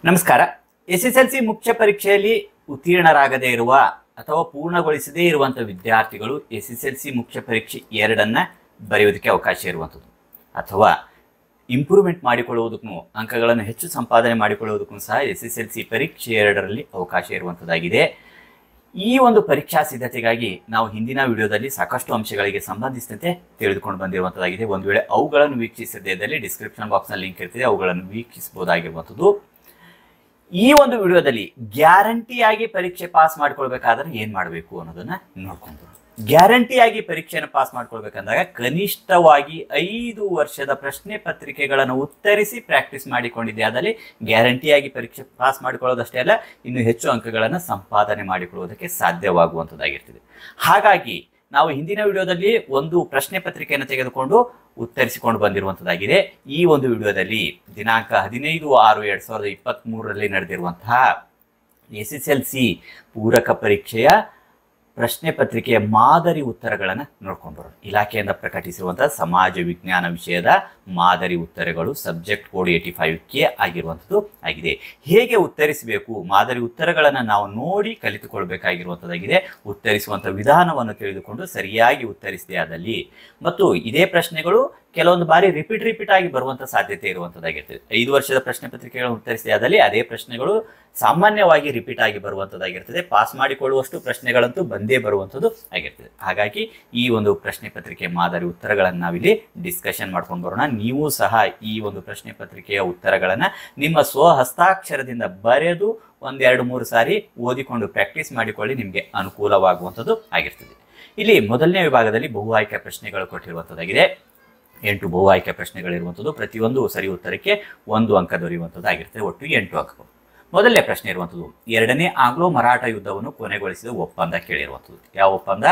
ನಮಸ್ಕಾರ. ಎಸ್ಎಸ್ಎಲ್ಸಿ ಮುಖ್ಯ ಪರೀಕ್ಷೆಯಲ್ಲಿ ಉತ್ತೀರ್ಣರಾಗದೇ ಇರುವ ಅಥವಾ ಪೂರ್ಣಗೊಳಿಸದೇ ಇರುವಂಥ ವಿದ್ಯಾರ್ಥಿಗಳು ಎಸ್ಎಸ್ಎಲ್ಸಿ ಮುಖ್ಯ ಪರೀಕ್ಷೆ 2 ಬರೆಯೋದಕ್ಕೆ ಅವಕಾಶ ಇರುವಂಥದ್ದು ಅಥವಾ ಇಂಪ್ರೂವ್ಮೆಂಟ್ ಮಾಡಿಕೊಳ್ಳುವುದಕ್ಕೂ ಅಂಕಗಳನ್ನು ಹೆಚ್ಚು ಸಂಪಾದನೆ ಮಾಡಿಕೊಳ್ಳುವುದಕ್ಕೂ ಸಹ ಎಸ್ಎಸ್ಎಲ್ಸಿ ಪರೀಕ್ಷೆ 2ರಲ್ಲಿ ಅವಕಾಶ ಇರುವಂಥದ್ದಾಗಿದೆ. ಈ ಒಂದು ಪರೀಕ್ಷಾ ಸಿದ್ಧತೆಗಾಗಿ ನಾವು ಹಿಂದಿನ ವಿಡಿಯೋದಲ್ಲಿ ಸಾಕಷ್ಟು ಅಂಶಗಳಿಗೆ ಸಂಬಂಧಿಸಿದಂತೆ ತಿಳಿದುಕೊಂಡು ಬಂದಿರುವಂಥದ್ದಾಗಿದೆ. ಒಂದು ವೇಳೆ ಅವುಗಳನ್ನು ವೀಕ್ಷಿಸದೇ ಇದ್ದಲ್ಲಿ ಡಿಸ್ಕ್ರಿಪ್ಷನ್ ಬಾಕ್ಸ್ನಲ್ಲಿ ಲಿಂಕ್ ಇರ್ತಿದೆ, ಅವುಗಳನ್ನು ವೀಕ್ಷಿಸಬಹುದಾಗಿರುವಂಥದ್ದು. ಈ ಒಂದು ವಿಡಿಯೋದಲ್ಲಿ ಗ್ಯಾರಂಟಿಯಾಗಿ ಪರೀಕ್ಷೆ ಪಾಸ್ ಮಾಡ್ಕೊಳ್ಬೇಕಾದ್ರೆ ಏನು ಮಾಡಬೇಕು ಅನ್ನೋದನ್ನ ನೋಡ್ಕೊಂಡು, ಗ್ಯಾರಂಟಿಯಾಗಿ ಪರೀಕ್ಷೆಯನ್ನು ಪಾಸ್ ಮಾಡ್ಕೊಳ್ಬೇಕಂದಾಗ ಕನಿಷ್ಠವಾಗಿ 5 ವರ್ಷದ ಪ್ರಶ್ನೆ ಪತ್ರಿಕೆಗಳನ್ನು ಉತ್ತರಿಸಿ ಪ್ರಾಕ್ಟೀಸ್ ಮಾಡಿಕೊಂಡಿದೆ. ಅದರಲ್ಲಿ ಗ್ಯಾರಂಟಿಯಾಗಿ ಪರೀಕ್ಷೆ ಪಾಸ್ ಮಾಡಿಕೊಳ್ಳೋದಷ್ಟೇ ಅಲ್ಲ, ಇನ್ನು ಹೆಚ್ಚು ಅಂಕಗಳನ್ನು ಸಂಪಾದನೆ ಮಾಡಿಕೊಳ್ಳುವುದಕ್ಕೆ ಸಾಧ್ಯವಾಗುವಂಥದ್ದಾಗಿರ್ತದೆ. ಹಾಗಾಗಿ ನಾವು ಹಿಂದಿನ ವಿಡಿಯೋದಲ್ಲಿ ಒಂದು ಪ್ರಶ್ನೆ ಪತ್ರಿಕೆಯನ್ನು ತೆಗೆದುಕೊಂಡು ಉತ್ತರಿಸಿಕೊಂಡು ಬಂದಿರುವಂಥದ್ದಾಗಿದೆ. ಈ ಒಂದು ವಿಡಿಯೋದಲ್ಲಿ ದಿನಾಂಕ 15/6/2023ರಲ್ಲಿ ನಡೆದಿರುವಂತಹ ಎಸ್ಎಸ್ಎಲ್ಸಿ ಪೂರಕ ಪರೀಕ್ಷೆಯ ಪ್ರಶ್ನೆ ಪತ್ರಿಕೆಯ ಮಾದರಿ ಉತ್ತರಗಳನ್ನು ನೋಡ್ಕೊಂಡು ಬರೋಣ. ಇಲಾಖೆಯಿಂದ ಪ್ರಕಟಿಸಿರುವಂತಹ ಸಮಾಜ ವಿಜ್ಞಾನ ವಿಷಯದ ಮಾದರಿ ಉತ್ತರಗಳು ಸಬ್ಜೆಕ್ಟ್ ಕೋಡ್ 85K ಆಗಿರುವಂಥದ್ದು ಆಗಿದೆ. ಹೇಗೆ ಉತ್ತರಿಸಬೇಕು, ಮಾದರಿ ಉತ್ತರಗಳನ್ನು ನಾವು ನೋಡಿ ಕಲಿತುಕೊಳ್ಬೇಕಾಗಿರುವಂಥದ್ದಾಗಿದೆ. ಉತ್ತರಿಸುವಂಥ ವಿಧಾನವನ್ನು ತಿಳಿದುಕೊಂಡು ಸರಿಯಾಗಿ ಉತ್ತರಿಸಿದೆ ಆದಲ್ಲಿ ಮತ್ತು ಇದೇ ಪ್ರಶ್ನೆಗಳು ಕೆಲವೊಂದು ಬಾರಿ ರಿಪೀಟ್ ಆಗಿ ಬರುವಂಥ ಸಾಧ್ಯತೆ ಇರುವಂಥದ್ದಾಗಿರ್ತದೆ. 5 ವರ್ಷದ ಪ್ರಶ್ನೆ ಪತ್ರಿಕೆಗಳನ್ನು ಉತ್ತರಿಸಿದೆ ಆದಲ್ಲಿ ಅದೇ ಪ್ರಶ್ನೆಗಳು ಸಾಮಾನ್ಯವಾಗಿ ರಿಪೀಟ್ ಆಗಿ ಬರುವಂಥದ್ದಾಗಿರ್ತದೆ. ಪಾಸ್ ಮಾಡಿಕೊಳ್ಳುವಷ್ಟು ಪ್ರಶ್ನೆಗಳಂತೂ ಬಂದೇ ಬರುವಂಥದ್ದು ಆಗಿರ್ತದೆ. ಹಾಗಾಗಿ ಈ ಒಂದು ಪ್ರಶ್ನೆ ಪತ್ರಿಕೆ ಮಾದರಿ ಉತ್ತರಗಳನ್ನು ನಾವಿಲ್ಲಿ ಡಿಸ್ಕಷನ್ ಮಾಡ್ಕೊಂಡು ಬರೋಣ. ನೀವು ಸಹ ಈ ಒಂದು ಪ್ರಶ್ನೆ ಪತ್ರಿಕೆಯ ಉತ್ತರಗಳನ್ನು ನಿಮ್ಮ ಸ್ವಹಸ್ತಾಕ್ಷರದಿಂದ ಬರೆದು 1-2-3 ಸಾರಿ ಓದಿಕೊಂಡು ಪ್ರಾಕ್ಟೀಸ್ ಮಾಡಿಕೊಳ್ಳಿ, ನಿಮಗೆ ಅನುಕೂಲವಾಗುವಂಥದ್ದು ಆಗಿರ್ತದೆ. ಇಲ್ಲಿ ಮೊದಲನೇ ವಿಭಾಗದಲ್ಲಿ ಬಹು ಆಯ್ಕೆ ಪ್ರಶ್ನೆಗಳು ಕೊಟ್ಟಿರುವಂಥದ್ದಾಗಿದೆ. 8 ಬಹು ಆಯ್ಕೆ ಪ್ರಶ್ನೆಗಳಿರುವಂಥದ್ದು. ಪ್ರತಿಯೊಂದು ಸರಿ ಉತ್ತರಕ್ಕೆ 1 ಅಂಕ ದೊರೆಯುವಂಥದ್ದು ಆಗಿರ್ತದೆ. ಒಟ್ಟು 8 ಅಂಕಗಳು. ಮೊದಲನೇ ಪ್ರಶ್ನೆ ಇರುವಂಥದ್ದು, 2ನೇ ಆಂಗ್ಲೋ ಮರಾಠ ಯುದ್ಧವನ್ನು ಕೊನೆಗೊಳಿಸಿದ ಒಪ್ಪಂದ ಕೇಳಿರುವಂಥದ್ದು. ಯಾವ ಒಪ್ಪಂದ?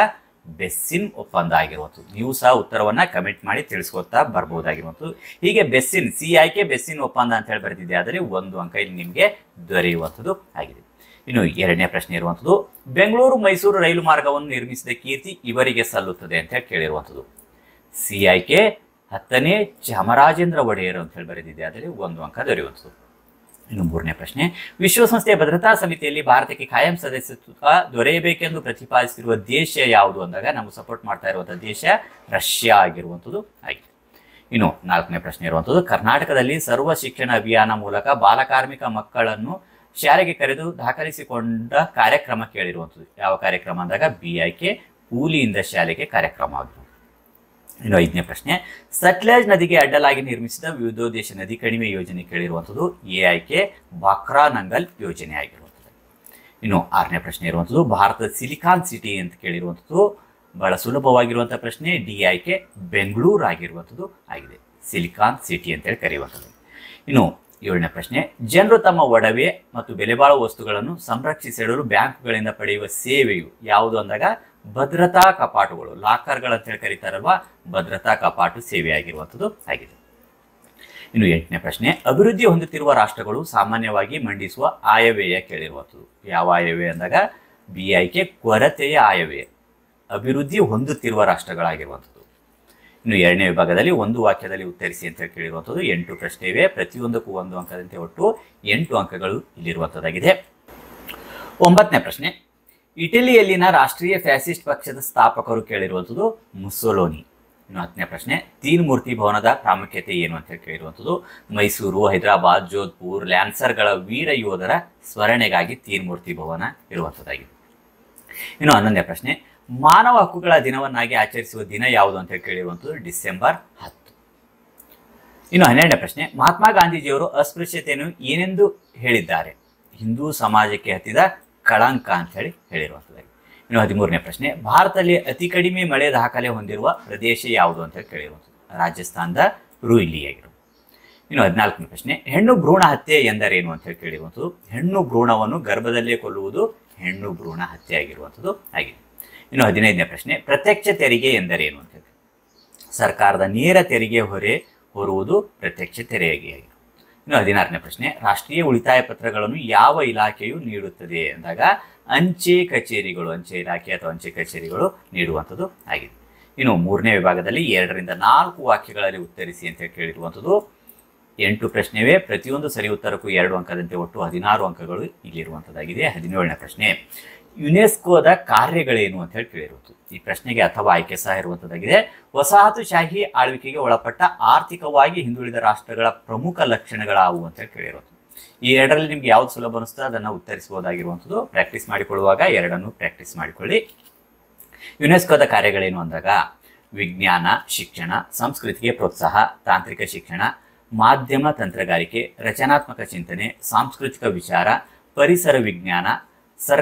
ಬೆಸ್ಸಿನ್ ಒಪ್ಪಂದ ಆಗಿರುವಂಥದ್ದು. ನೀವು ಸಹ ಉತ್ತರವನ್ನ ಕಮೆಂಟ್ ಮಾಡಿ ತಿಳಿಸ್ಕೊತಾ ಬರ್ಬೋದಾಗಿರುವಂಥದ್ದು. ಹೀಗೆ ಬೆಸ್ಸಿನ್, ಸಿ ಆಯ್ಕೆ ಬೆಸ್ಸಿನ್ ಒಪ್ಪಂದ ಅಂತ ಹೇಳಿ ಬರೆದಿದೆ. ಆದರೆ 1 ಅಂಕ ಇಲ್ಲಿ ನಿಮಗೆ ದೊರೆಯುವಂಥದ್ದು ಆಗಿದೆ. ಇನ್ನು 2ನೇ ಪ್ರಶ್ನೆ ಇರುವಂಥದ್ದು, ಬೆಂಗಳೂರು ಮೈಸೂರು ರೈಲು ಮಾರ್ಗವನ್ನು ನಿರ್ಮಿಸಿದ ಕೀರ್ತಿ ಇವರಿಗೆ ಸಲ್ಲುತ್ತದೆ ಅಂತ ಹೇಳಿ ಕೇಳಿರುವಂಥದ್ದು. ಸಿ ಆಯ್ಕೆ 10ನೇ ಚಾಮರಾಜೇಂದ್ರ ಒಡೆಯರ್ ಅಂತ ಹೇಳಿ ಬರೆದಿದೆ. ಆದರೆ 1 ಅಂಕ ದೊರೆಯುವಂಥದ್ದು. ಇನ್ನು 3ನೇ ಪ್ರಶ್ನೆ, ವಿಶ್ವಸಂಸ್ಥೆಯ ಭದ್ರತಾ ಸಮಿತಿಯಲ್ಲಿ ಭಾರತಕ್ಕೆ ಕಾಯಂ ಸದಸ್ಯತ್ವ ದೊರೆಯಬೇಕೆಂದು ಪ್ರತಿಪಾದಿಸಿರುವ ದೇಶ ಯಾವುದು ಅಂದಾಗ ನಮಗೆ ಸಪೋರ್ಟ್ ಮಾಡ್ತಾ ಇರುವಂತಹ ದೇಶ ರಷ್ಯಾ ಆಗಿರುವಂಥದ್ದು ಆಗಿದೆ. ಇನ್ನು 4ನೇ ಪ್ರಶ್ನೆ ಇರುವಂಥದ್ದು, ಕರ್ನಾಟಕದಲ್ಲಿ ಸರ್ವ ಶಿಕ್ಷಣ ಅಭಿಯಾನ ಮೂಲಕ ಬಾಲಕಾರ್ಮಿಕ ಮಕ್ಕಳನ್ನು ಶಾಲೆಗೆ ಕರೆದು ದಾಖಲಿಸಿಕೊಂಡ ಕಾರ್ಯಕ್ರಮ ಕೇಳಿರುವಂಥದ್ದು. ಯಾವ ಕಾರ್ಯಕ್ರಮ ಅಂದಾಗ ಬಿ ಆಯ್ಕೆ ಕೂಲಿಯಿಂದ ಶಾಲೆಗೆ ಕಾರ್ಯಕ್ರಮ ಆಗಿರುವುದು. ಇನ್ನು 5ನೇ ಪ್ರಶ್ನೆ, ಸಟ್ಲೇಜ್ ನದಿಗೆ ಅಡ್ಡಲಾಗಿ ನಿರ್ಮಿಸಿದ ವಿವಿಧೋದ್ದೇಶ ನದಿ ಕಣಿವೆ ಯೋಜನೆ ಕೇಳಿರುವಂಥದ್ದು. ಎ ಆಯ್ಕೆ ಬಾಕ್ರಾ ನಂಗಲ್ ಯೋಜನೆ ಆಗಿರುವಂಥದ್ದು. ಇನ್ನು 6ನೇ ಪ್ರಶ್ನೆ ಇರುವಂಥದ್ದು, ಭಾರತದ ಸಿಲಿಕಾನ್ ಸಿಟಿ ಅಂತ ಕೇಳಿರುವಂಥದ್ದು. ಬಹಳ ಸುಲಭವಾಗಿರುವಂಥ ಪ್ರಶ್ನೆ. ಡಿ ಆಯ್ಕೆ ಬೆಂಗಳೂರು ಆಗಿರುವಂಥದ್ದು ಆಗಿದೆ. ಸಿಲಿಕಾನ್ ಸಿಟಿ ಅಂತೇಳಿ ಕರೆಯುವಂಥದ್ದು. ಇನ್ನು 7ನೇ ಪ್ರಶ್ನೆ, ಜನರು ತಮ್ಮ ಒಡವೆ ಮತ್ತು ಬೆಲೆಬಾಳುವ ವಸ್ತುಗಳನ್ನು ಸಂರಕ್ಷಿಸಿಡಲು ಬ್ಯಾಂಕ್ಗಳಿಂದ ಪಡೆಯುವ ಸೇವೆಯು ಯಾವುದು ಅಂದಾಗ ಭದ್ರತಾ ಕಪಾಟುಗಳು, ಲಾಕರ್ಗಳಂತೇಳಿ ಕರೀತಾರಲ್ವಾ, ಭದ್ರತಾ ಕಪಾಟು ಸೇವೆ ಆಗಿರುವಂಥದ್ದು ಆಗಿದೆ. ಇನ್ನು 8ನೇ ಪ್ರಶ್ನೆ, ಅಭಿವೃದ್ಧಿ ಹೊಂದುತ್ತಿರುವ ರಾಷ್ಟ್ರಗಳು ಸಾಮಾನ್ಯವಾಗಿ ಮಂಡಿಸುವ ಆಯವ್ಯಯ ಕೇಳಿರುವಂಥದ್ದು. ಯಾವ ಆಯವ್ಯಯ ಅಂದಾಗ ಬಿ ಆಯ್ಕೆ ಕೊರತೆಯ ಆಯವ್ಯಯ, ಅಭಿವೃದ್ಧಿ ಹೊಂದುತ್ತಿರುವ ರಾಷ್ಟ್ರಗಳಾಗಿರುವಂಥದ್ದು. ಇನ್ನು 2ನೇ ವಿಭಾಗದಲ್ಲಿ ಒಂದು ವಾಕ್ಯದಲ್ಲಿ ಉತ್ತರಿಸಿ ಅಂತ ಕೇಳಿರುವಂಥದ್ದು. 8 ಪ್ರಶ್ನೆ ಇವೆ, ಪ್ರತಿಯೊಂದಕ್ಕೂ 1 ಅಂಕದಂತೆ ಒಟ್ಟು 8 ಅಂಕಗಳು ಇಲ್ಲಿರುವಂಥದ್ದಾಗಿದೆ. 9ನೇ ಪ್ರಶ್ನೆ, ಇಟಲಿಯಲ್ಲಿನ ರಾಷ್ಟ್ರೀಯ ಫ್ಯಾಸಿಸ್ಟ್ ಪಕ್ಷದ ಸ್ಥಾಪಕರು ಕೇಳಿರುವಂಥದ್ದು ಮುಸೋಲಿನಿ. ಇನ್ನು 10ನೇ ಪ್ರಶ್ನೆ, ತೀನ್ ಮೂರ್ತಿ ಭವನದ ಪ್ರಾಮುಖ್ಯತೆ ಏನು ಅಂತ ಕೇಳಿರುವಂಥದ್ದು. ಮೈಸೂರು, ಹೈದರಾಬಾದ್, ಜೋಧ್ಪುರ್, ಲ್ಯಾನ್ಸರ್ಗಳ ವೀರ ಯೋಧರ ಸ್ಮರಣೆಗಾಗಿ ತೀನ್ ಮೂರ್ತಿ ಭವನ ಇರುವಂಥದ್ದಾಗಿದೆ. ಇನ್ನು 11ನೇ ಪ್ರಶ್ನೆ, ಮಾನವ ಹಕ್ಕುಗಳ ದಿನವನ್ನಾಗಿ ಆಚರಿಸುವ ದಿನ ಯಾವುದು ಅಂತ ಕೇಳಿರುವಂಥದ್ದು. ಡಿಸೆಂಬರ್ 10. ಇನ್ನು 12ನೇ ಪ್ರಶ್ನೆ, ಮಹಾತ್ಮ ಗಾಂಧೀಜಿಯವರು ಅಸ್ಪೃಶ್ಯತೆಯನ್ನು ಏನೆಂದು ಹೇಳಿದ್ದಾರೆ? ಹಿಂದೂ ಸಮಾಜಕ್ಕೆ ಹತ್ತಿದ ಕಳಂಕ ಅಂತ ಹೇಳಿ ಹೇಳಿರುವಂಥದ್ದಾಗಿದೆ. ಇನ್ನು 13ನೇ ಪ್ರಶ್ನೆ, ಭಾರತದಲ್ಲಿ ಅತಿ ಕಡಿಮೆ ಮಳೆ ದಾಖಲೆ ಹೊಂದಿರುವ ಪ್ರದೇಶ ಯಾವುದು ಅಂತ ಕೇಳಿರುವಂಥದ್ದು. ರಾಜಸ್ಥಾನದ ರೂಯ್ಲಿ ಆಗಿರುವುದು. ಇನ್ನು 14ನೇ ಪ್ರಶ್ನೆ, ಹೆಣ್ಣು ಭ್ರೂಣ ಹತ್ಯೆ ಎಂದರೇನು ಅಂತ ಹೇಳಿ ಕೇಳಿರುವಂಥದ್ದು. ಹೆಣ್ಣು ಭ್ರೂಣವನ್ನು ಗರ್ಭದಲ್ಲೇ ಕೊಲ್ಲುವುದು ಹೆಣ್ಣು ಭ್ರೂಣ ಹತ್ಯೆ ಆಗಿರುವಂಥದ್ದು ಆಗಿದೆ. ಇನ್ನು 15ನೇ ಪ್ರಶ್ನೆ, ಪ್ರತ್ಯಕ್ಷ ತೆರಿಗೆ ಎಂದರೇನು ಅಂತ ಹೇಳಿ. ಸರ್ಕಾರದ ನೇರ ತೆರಿಗೆ ಹೊರುವುದು ಪ್ರತ್ಯಕ್ಷ ತೆರಿಗೆಯಾಗಿದೆ. ಇನ್ನು 16ನೇ ಪ್ರಶ್ನೆ, ರಾಷ್ಟ್ರೀಯ ಉಳಿತಾಯ ಪತ್ರಗಳನ್ನು ಯಾವ ಇಲಾಖೆಯು ನೀಡುತ್ತದೆ ಅಂದಾಗ ಅಂಚೆ ಕಚೇರಿಗಳು, ಅಂಚೆ ಇಲಾಖೆ ಅಥವಾ ಅಂಚೆ ಕಚೇರಿಗಳು ನೀಡುವಂಥದ್ದು ಆಗಿದೆ. ಇನ್ನು 3ನೇ ವಿಭಾಗದಲ್ಲಿ 2 ರಿಂದ 4 ವಾಕ್ಯಗಳಲ್ಲಿ ಉತ್ತರಿಸಿ ಅಂತ ಕೇಳಿರುವಂಥದ್ದು. 8 ಪ್ರಶ್ನೆವೇ, ಪ್ರತಿಯೊಂದು ಸರಿ ಉತ್ತರಕ್ಕೂ 2 ಅಂಕದಂತೆ ಒಟ್ಟು 16 ಅಂಕಗಳು ಇಲ್ಲಿರುವಂಥದ್ದಾಗಿದೆ. 17ನೇ ಪ್ರಶ್ನೆ, ಯುನೆಸ್ಕೋದ ಕಾರ್ಯಗಳೇನು ಅಂತ ಹೇಳಿ ಕೇಳಿರುವುದು. ಈ ಪ್ರಶ್ನೆಗೆ ಅಥವಾ ಆಯ್ಕೆ ಸಹ ಇರುವಂಥದ್ದಾಗಿದೆ. ವಸಾಹತುಶಾಹಿ ಆಳ್ವಿಕೆಗೆ ಒಳಪಟ್ಟ ಆರ್ಥಿಕವಾಗಿ ಹಿಂದುಳಿದ ರಾಷ್ಟ್ರಗಳ ಪ್ರಮುಖ ಲಕ್ಷಣಗಳಾವು ಅಂತ ಹೇಳಿ ಕೇಳಿರುವುದು. ಈ ಎರಡರಲ್ಲಿ ನಿಮ್ಗೆ ಯಾವ್ದು ಸುಲಭ ಅನಿಸ್ತೋ ಅದನ್ನು ಉತ್ತರಿಸಬಹುದಾಗಿರುವಂಥದ್ದು. ಪ್ರಾಕ್ಟೀಸ್ ಮಾಡಿಕೊಳ್ಳುವಾಗ ಎರಡನ್ನು ಪ್ರಾಕ್ಟೀಸ್ ಮಾಡಿಕೊಳ್ಳಿ. ಯುನೆಸ್ಕೋದ ಕಾರ್ಯಗಳೇನು ಅಂದಾಗ ವಿಜ್ಞಾನ ಶಿಕ್ಷಣ, ಸಂಸ್ಕೃತಿಗೆ ಪ್ರೋತ್ಸಾಹ, ತಾಂತ್ರಿಕ ಶಿಕ್ಷಣ, ಮಾಧ್ಯಮ ತಂತ್ರಗಾರಿಕೆ, ರಚನಾತ್ಮಕ ಚಿಂತನೆ, ಸಾಂಸ್ಕೃತಿಕ ವಿಚಾರ, ಪರಿಸರ ವಿಜ್ಞಾನ,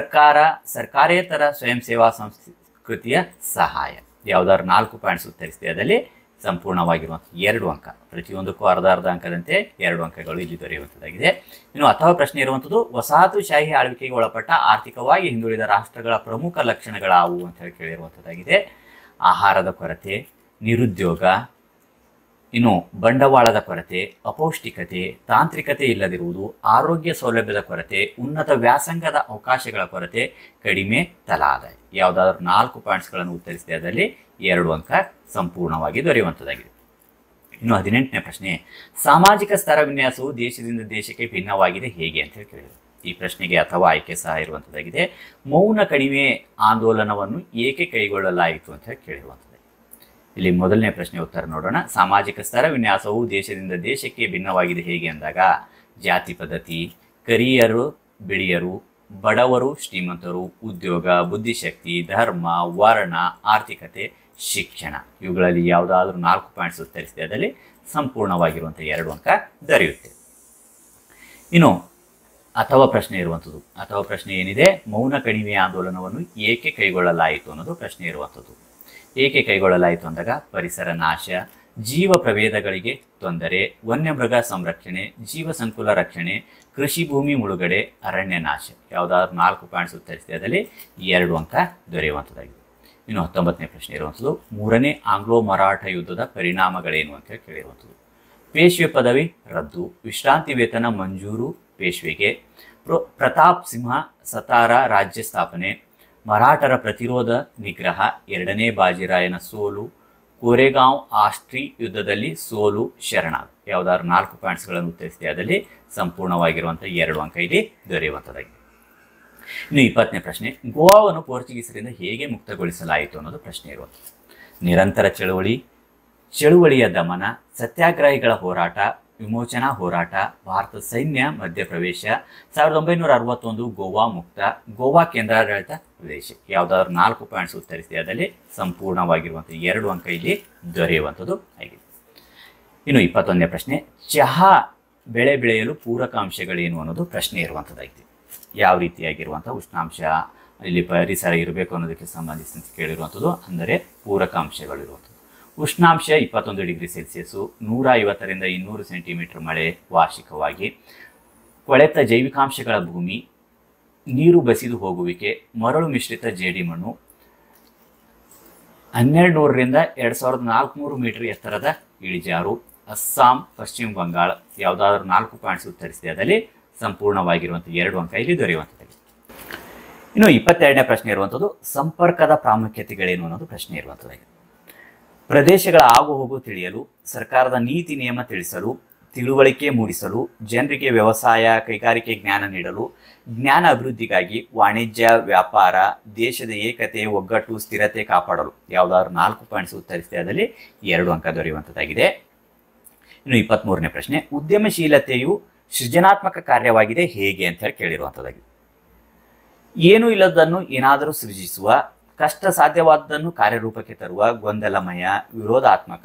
ಸರ್ಕಾರೇತರ ಸ್ವಯಂ ಸೇವಾ ಸಂಸ್ಕೃತಿಯ ಸಹಾಯ. ಯಾವುದಾದ್ರು 4 ಪಾಯಿಂಟ್ಸ್ ಉತ್ತರಿಸಿದೆ ಅದರಲ್ಲಿ ಸಂಪೂರ್ಣವಾಗಿರುವಂಥ 2 ಅಂಕ, ಪ್ರತಿಯೊಂದಕ್ಕೂ ಅರ್ಧ ಅಂಕದಂತೆ 2 ಅಂಕಗಳು ಇಲ್ಲಿ ದೊರೆಯುವಂಥದ್ದಾಗಿದೆ. ಇನ್ನು ಅಥವಾ ಪ್ರಶ್ನೆ ಇರುವಂಥದ್ದು, ವಸಾಹತುಶಾಹಿ ಆಳ್ವಿಕೆಗೆ ಒಳಪಟ್ಟ ಆರ್ಥಿಕವಾಗಿ ಹಿಂದುಳಿದ ರಾಷ್ಟ್ರಗಳ ಪ್ರಮುಖ ಲಕ್ಷಣಗಳಾವು ಅಂತ ಹೇಳಿ ಕೇಳಿರುವಂಥದ್ದಾಗಿದೆ. ಆಹಾರದ ಕೊರತೆ, ನಿರುದ್ಯೋಗ, ಇನ್ನು ಬಂಡವಾಳದ ಕೊರತೆ, ಅಪೌಷ್ಟಿಕತೆ, ತಾಂತ್ರಿಕತೆ ಇಲ್ಲದಿರುವುದು, ಆರೋಗ್ಯ ಸೌಲಭ್ಯದ ಕೊರತೆ, ಉನ್ನತ ವ್ಯಾಸಂಗದ ಅವಕಾಶಗಳ ಕೊರತೆ, ಕಡಿಮೆ ತಲಾದಾಯ. ಯಾವುದಾದ್ರೂ 4 ಪಾಯಿಂಟ್ಸ್ಗಳನ್ನು ಉತ್ತರಿಸಿದೆ ಅದರಲ್ಲಿ 2 ಅಂಕ ಸಂಪೂರ್ಣವಾಗಿ ದೊರೆಯುವಂಥದ್ದಾಗಿದೆ. ಇನ್ನು 18ನೇ ಪ್ರಶ್ನೆ, ಸಾಮಾಜಿಕ ಸ್ತರ ವಿನ್ಯಾಸವು ದೇಶದಿಂದ ದೇಶಕ್ಕೆ ಭಿನ್ನವಾಗಿದೆ ಹೇಗೆ ಅಂತ ಹೇಳಿ ಕೇಳಿದರು. ಈ ಪ್ರಶ್ನೆಗೆ ಅಥವಾ ಆಯ್ಕೆ ಸಹ ಇರುವಂಥದ್ದಾಗಿದೆ. ಮೌನ ಕಡಿಮೆ ಆಂದೋಲನವನ್ನು ಏಕೆ ಕೈಗೊಳ್ಳಲಾಯಿತು ಅಂತ ಹೇಳಿ ಕೇಳಿರುವಂಥದ್ದು. ಇಲ್ಲಿ ಮೊದಲನೇ ಪ್ರಶ್ನೆ ಉತ್ತರ ನೋಡೋಣ. ಸಾಮಾಜಿಕ ಸ್ತರ ವಿನ್ಯಾಸವು ದೇಶದಿಂದ ದೇಶಕ್ಕೆ ಭಿನ್ನವಾಗಿದೆ ಹೇಗೆ ಅಂದಾಗ ಜಾತಿ ಪದ್ಧತಿ, ಕರಿಯರು ಬಿಳಿಯರು, ಬಡವರು ಶ್ರೀಮಂತರು, ಉದ್ಯೋಗ, ಬುದ್ಧಿಶಕ್ತಿ, ಧರ್ಮ, ವರ್ಣ, ಆರ್ಥಿಕತೆ, ಶಿಕ್ಷಣ, ಇವುಗಳಲ್ಲಿ ಯಾವುದಾದ್ರೂ 4 ಪಾಯಿಂಟ್ಸ್ ಉತ್ತರಿಸಿದೆ ಅದರಲ್ಲಿ ಸಂಪೂರ್ಣವಾಗಿರುವಂಥ 2 ಅಂಕ ದೊರೆಯುತ್ತೆ. ಇನ್ನು ಅಥವಾ ಪ್ರಶ್ನೆ ಇರುವಂಥದ್ದು. ಅಥವಾ ಪ್ರಶ್ನೆ ಏನಿದೆ, ಮೌನ ಕಡಿಮೆ ಆಂದೋಲನವನ್ನು ಏಕೆ ಕೈಗೊಳ್ಳಲಾಯಿತು ಅನ್ನೋದು ಪ್ರಶ್ನೆ ಇರುವಂಥದ್ದು. ಏಕೆ ಕೈಗೊಳ್ಳಲಾಯಿತು ಅಂದಾಗ ಪರಿಸರ ನಾಶ, ಜೀವ ಪ್ರಭೇದಗಳಿಗೆ ತೊಂದರೆ, ವನ್ಯಮೃಗ ಸಂರಕ್ಷಣೆ, ಜೀವ ಸಂಕುಲ ರಕ್ಷಣೆ, ಕೃಷಿ ಭೂಮಿ ಮುಳುಗಡೆ, ಅರಣ್ಯ ನಾಶ. ಯಾವುದಾದ್ರೂ 4 ಪಾಯಿಂಟ್ಸ್ ಉತ್ತರಿಸಿದೆ ಅದರಲ್ಲಿ 2 ಅಂಕ ದೊರೆಯುವಂಥದ್ದಾಗಿದೆ. ಇನ್ನು 19ನೇ ಪ್ರಶ್ನೆ ಇರುವಂಥದ್ದು, 3ನೇ ಆಂಗ್ಲೋ ಮರಾಠ ಯುದ್ಧದ ಪರಿಣಾಮಗಳೇನು ಅಂತ ಕೇಳಿರುವಂಥದ್ದು. ಪೇಶ್ವೆ ಪದವಿ ರದ್ದು, ವಿಶ್ರಾಂತಿ ವೇತನ ಮಂಜೂರು ಪೇಶ್ವೆಗೆ, ಪ್ರತಾಪ್ ಸಿಂಹ ಸತಾರ ರಾಜ್ಯ ಸ್ಥಾಪನೆ, ಮರಾಠರ ಪ್ರತಿರೋಧ ನಿಗ್ರಹ, 2ನೇ ಬಾಜಿರಾಯನ ಸೋಲು, ಕೋರೆಗಾಂವ್ ಆಸ್ಟ್ರಿ ಯುದ್ಧದಲ್ಲಿ ಸೋಲು, ಶರಣ. ಯಾವುದಾದ್ರು 4 ಪಾಯಿಂಟ್ಸ್ಗಳನ್ನು ಉತ್ತರಿಸಿದೆ ಅದರಲ್ಲಿ ಸಂಪೂರ್ಣವಾಗಿರುವಂಥ 2 ಅಂಕ ಇಲ್ಲಿ ದೊರೆಯುವಂಥದ್ದಾಗಿದೆ. ಇನ್ನು 20ನೇ ಪ್ರಶ್ನೆ, ಗೋವಾವನ್ನು ಪೋರ್ಚುಗೀಸರಿಂದ ಹೇಗೆ ಮುಕ್ತಗೊಳಿಸಲಾಯಿತು ಅನ್ನೋದು ಪ್ರಶ್ನೆ ಇರುವಂಥದ್ದು. ನಿರಂತರ ಚಳುವಳಿಯ ದಮನ, ಸತ್ಯಾಗ್ರಹಿಗಳ ಹೋರಾಟ, ವಿಮೋಚನಾ ಹೋರಾಟ, ಭಾರತ ಸೈನ್ಯ ಮಧ್ಯಪ್ರವೇಶ, 1961 ಗೋವಾ ಮುಕ್ತ, ಗೋವಾ ಕೇಂದ್ರಾಡಳಿತ ಪ್ರದೇಶ. ಯಾವುದಾದ್ರೂ 4 ಪಾಯಿಂಟ್ಸ್ ಉತ್ತರಿಸಿದೆ ಅದರಲ್ಲಿ ಸಂಪೂರ್ಣವಾಗಿರುವಂಥ 2 ಅಂಕ ಇಲ್ಲಿ ದೊರೆಯುವಂಥದ್ದು ಆಗಿದೆ. ಇನ್ನು 21ನೇ ಪ್ರಶ್ನೆ, ಚಹಾ ಬೆಳೆ ಬೆಳೆಯಲು ಪೂರಕ ಅಂಶಗಳೇನು ಅನ್ನೋದು ಪ್ರಶ್ನೆ ಇರುವಂಥದ್ದಾಗಿದೆ. ಯಾವ ರೀತಿಯಾಗಿರುವಂಥ ಉಷ್ಣಾಂಶ, ಇಲ್ಲಿ ಪರಿಸರ ಇರಬೇಕು ಅನ್ನೋದಕ್ಕೆ ಸಂಬಂಧಿಸಿದಂತೆ ಕೇಳಿರುವಂಥದ್ದು. ಅಂದರೆ ಪೂರಕ ಅಂಶಗಳಿರುವಂಥದ್ದು. ಉಷ್ಣಾಂಶ 21 ಡಿಗ್ರಿ ಸೆಲ್ಸಿಯಸ್ಸು, 150ರಿಂದ 200 ಸೆಂಟಿಮೀಟರ್ ಮಳೆ ವಾರ್ಷಿಕವಾಗಿ, ಕೊಳೆತ ಜೈವಿಕಾಂಶಗಳ ಭೂಮಿ, ನೀರು ಬಸಿದು ಹೋಗುವಿಕೆ, ಮರಳು ಮಿಶ್ರಿತ ಜೇಡಿಮಣ್ಣು, 1200ರಿಂದ 2400 ಮೀಟರ್ ಎತ್ತರದ ಇಳಿಜಾರು, ಅಸ್ಸಾಂ, ಪಶ್ಚಿಮ ಬಂಗಾಳ. ಯಾವುದಾದ್ರೂ 4 ಪಾಯಿಂಟ್ಸ್ ಉತ್ತರಿಸಿದೆ ಅದರಲ್ಲಿ ಸಂಪೂರ್ಣವಾಗಿರುವಂಥ 2 ಅಂಕ ಇಲ್ಲಿ ದೊರೆಯುವಂಥದ್ದಾಗಿದೆ. ಇನ್ನು 22ನೇ ಪ್ರಶ್ನೆ ಇರುವಂಥದ್ದು, ಸಂಪರ್ಕದ ಪ್ರಾಮುಖ್ಯತೆಗಳೇನು ಅನ್ನೋದು ಪ್ರಶ್ನೆ ಇರುವಂಥದ್ದಾಗಿದೆ. ಪ್ರದೇಶಗಳ ಆಗುಹೋಗು ತಿಳಿಯಲು, ಸರ್ಕಾರದ ನೀತಿ ನಿಯಮ ತಿಳಿಸಲು, ತಿಳುವಳಿಕೆ ಮೂಡಿಸಲು, ಜನರಿಗೆ ವ್ಯವಸಾಯ ಕೈಗಾರಿಕೆ ಜ್ಞಾನ ನೀಡಲು, ಜ್ಞಾನ ಅಭಿವೃದ್ಧಿಗಾಗಿ, ವಾಣಿಜ್ಯ ವ್ಯಾಪಾರ, ದೇಶದ ಏಕತೆ ಒಗ್ಗಟ್ಟು ಸ್ಥಿರತೆ ಕಾಪಾಡಲು. ಯಾವುದಾದ್ರು 4 ಪಾಯಿಂಟ್ಸ್ ಉತ್ತರಿಸಿದೆ ಅದರಲ್ಲಿ 2 ಅಂಕ ದೊರೆಯುವಂಥದ್ದಾಗಿದೆ. ಇನ್ನು 23ನೇ ಪ್ರಶ್ನೆ, ಉದ್ಯಮಶೀಲತೆಯು ಸೃಜನಾತ್ಮಕ ಕಾರ್ಯವಾಗಿದೆ ಹೇಗೆ ಅಂತ ಹೇಳಿ ಕೇಳಿರುವಂಥದ್ದಾಗಿದೆ. ಏನೂ ಇಲ್ಲದನ್ನು ಏನಾದರೂ ಸೃಜಿಸುವ, ಕಷ್ಟ ಸಾಧ್ಯವಾದದ್ದನ್ನು ಕಾರ್ಯರೂಪಕ್ಕೆ ತರುವ, ಗೊಂದಲಮಯ, ವಿರೋಧಾತ್ಮಕ,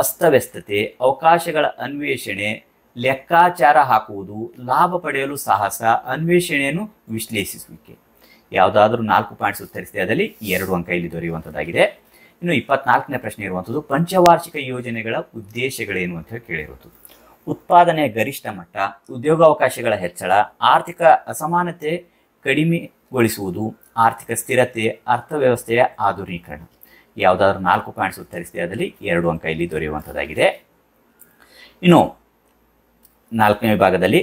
ಅಸ್ತವ್ಯಸ್ತತೆ, ಅವಕಾಶಗಳ ಅನ್ವೇಷಣೆ, ಲೆಕ್ಕಾಚಾರ ಹಾಕುವುದು, ಲಾಭ ಪಡೆಯಲು ಸಾಹಸ, ಅನ್ವೇಷಣೆಯನ್ನು ವಿಶ್ಲೇಷಿಸುವಿಕೆ. ಯಾವುದಾದ್ರೂ 4 ಪಾಯಿಂಟ್ಸ್ ಉತ್ತರಿಸಿದೆ ಅದರಲ್ಲಿ 2 ಅಂಕ ಇಲ್ಲಿ ದೊರೆಯುವಂಥದ್ದಾಗಿದೆ. ಇನ್ನು 24ನೇ ಪ್ರಶ್ನೆ ಇರುವಂಥದ್ದು, ಪಂಚವಾರ್ಷಿಕ ಯೋಜನೆಗಳ ಉದ್ದೇಶಗಳೇನು ಅಂತ ಹೇಳಿ ಕೇಳಿರುವುದು. ಉತ್ಪಾದನೆಯ ಗರಿಷ್ಠ ಮಟ್ಟ, ಉದ್ಯೋಗಾವಕಾಶಗಳ ಹೆಚ್ಚಳ, ಆರ್ಥಿಕ ಅಸಮಾನತೆ ಕಡಿಮೆಗೊಳಿಸುವುದು, ಆರ್ಥಿಕ ಸ್ಥಿರತೆ, ಅರ್ಥವ್ಯವಸ್ಥೆಯ ಆಧುನೀಕರಣ. ಯಾವುದಾದ್ರೂ 4 ಪಾಯಿಂಟ್ಸ್ ಉತ್ತರಿಸಿದೆ ಅದರಲ್ಲಿ 2 ಅಂಕ ಇಲ್ಲಿ ದೊರೆಯುವಂಥದ್ದಾಗಿದೆ. ಇನ್ನು 4ನೇ ವಿಭಾಗದಲ್ಲಿ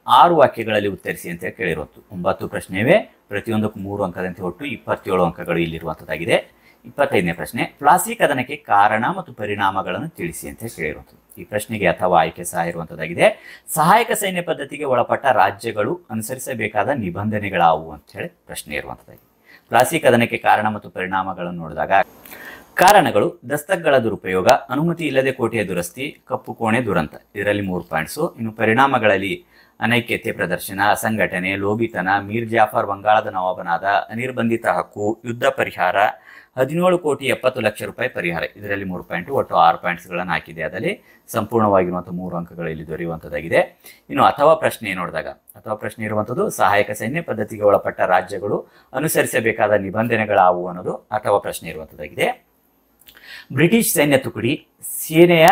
6 ವಾಕ್ಯಗಳಲ್ಲಿ ಉತ್ತರಿಸಿ ಅಂತ ಕೇಳಿರುವಂಥ 9 ಪ್ರಶ್ನೆವೇ, ಪ್ರತಿಯೊಂದಕ್ಕೂ 3 ಅಂಕದಂತೆ ಒಟ್ಟು 27 ಅಂಕಗಳು ಇಲ್ಲಿರುವಂಥದ್ದಾಗಿದೆ. 25ನೇ ಪ್ರಶ್ನೆ, ಪ್ಲಾಸಿ ಕದನಕ್ಕೆ ಕಾರಣ ಮತ್ತು ಪರಿಣಾಮಗಳನ್ನು ತಿಳಿಸಿ ಅಂತ ಕೇಳಿರುವಂಥದ್ದು. ಈ ಪ್ರಶ್ನೆಗೆ ಅಥವಾ ಆಯ್ಕೆ ಸಹ ಇರುವಂತದ್ದಾಗಿದೆ. ಸಹಾಯಕ ಸೈನ್ಯ ಪದ್ಧತಿಗೆ ಒಳಪಟ್ಟ ರಾಜ್ಯಗಳು ಅನುಸರಿಸಬೇಕಾದ ನಿಬಂಧನೆಗಳಾವು ಅಂತ ಹೇಳಿ ಪ್ರಶ್ನೆ ಇರುವಂತದ್ದಾಗಿದೆ. ಪ್ಲಾಸಿ ಕದನಕ್ಕೆ ಕಾರಣ ಮತ್ತು ಪರಿಣಾಮಗಳನ್ನು ನೋಡಿದಾಗ ಕಾರಣಗಳು ದಸ್ತಕ್ಗಳ ದುರುಪಯೋಗ, ಅನುಮತಿ ಇಲ್ಲದೆ ಕೋಟೆಯ ದುರಸ್ತಿ, ಕಪ್ಪು ಕೋಣೆ ದುರಂತ, ಇದರಲ್ಲಿ 3 ಪಾಯಿಂಟ್ಸು. ಇನ್ನು ಪರಿಣಾಮಗಳಲ್ಲಿ ಅನೈಕ್ಯತೆ ಪ್ರದರ್ಶನ, ಸಂಘಟನೆ, ಲೋಭಿತನ, ಮೀರ್ ಜಾಫರ್ ಬಂಗಾಳದ ನವಾಬನಾದ, ಅನಿರ್ಬಂಧಿತ ಹಕ್ಕು, ಯುದ್ಧ ಪರಿಹಾರ, 17,70,00,000 ಪರಿಹಾರ, ಇದರಲ್ಲಿ 3 ಪಾಯಿಂಟು. ಒಟ್ಟು 6 ಪಾಯಿಂಟ್ಸ್ಗಳನ್ನು ಹಾಕಿದೆ. ಅದರಲ್ಲಿ ಸಂಪೂರ್ಣವಾಗಿರುವಂಥ 3 ಅಂಕಗಳು ಇಲ್ಲಿ ದೊರೆಯುವಂಥದ್ದಾಗಿದೆ. ಇನ್ನು ಅಥವಾ ಪ್ರಶ್ನೆ ನೋಡಿದಾಗ ಅಥವಾ ಪ್ರಶ್ನೆ ಇರುವಂಥದ್ದು ಸಹಾಯಕ ಸೈನ್ಯ ಪದ್ಧತಿಗೆ ಒಳಪಟ್ಟ ರಾಜ್ಯಗಳು ಅನುಸರಿಸಬೇಕಾದ ನಿಬಂಧನೆಗಳಾವು ಅನ್ನೋದು ಅಥವಾ ಪ್ರಶ್ನೆ ಇರುವಂಥದ್ದಾಗಿದೆ. ಬ್ರಿಟಿಷ್ ಸೈನ್ಯ ತುಕಡಿ ಸೇನೆಯ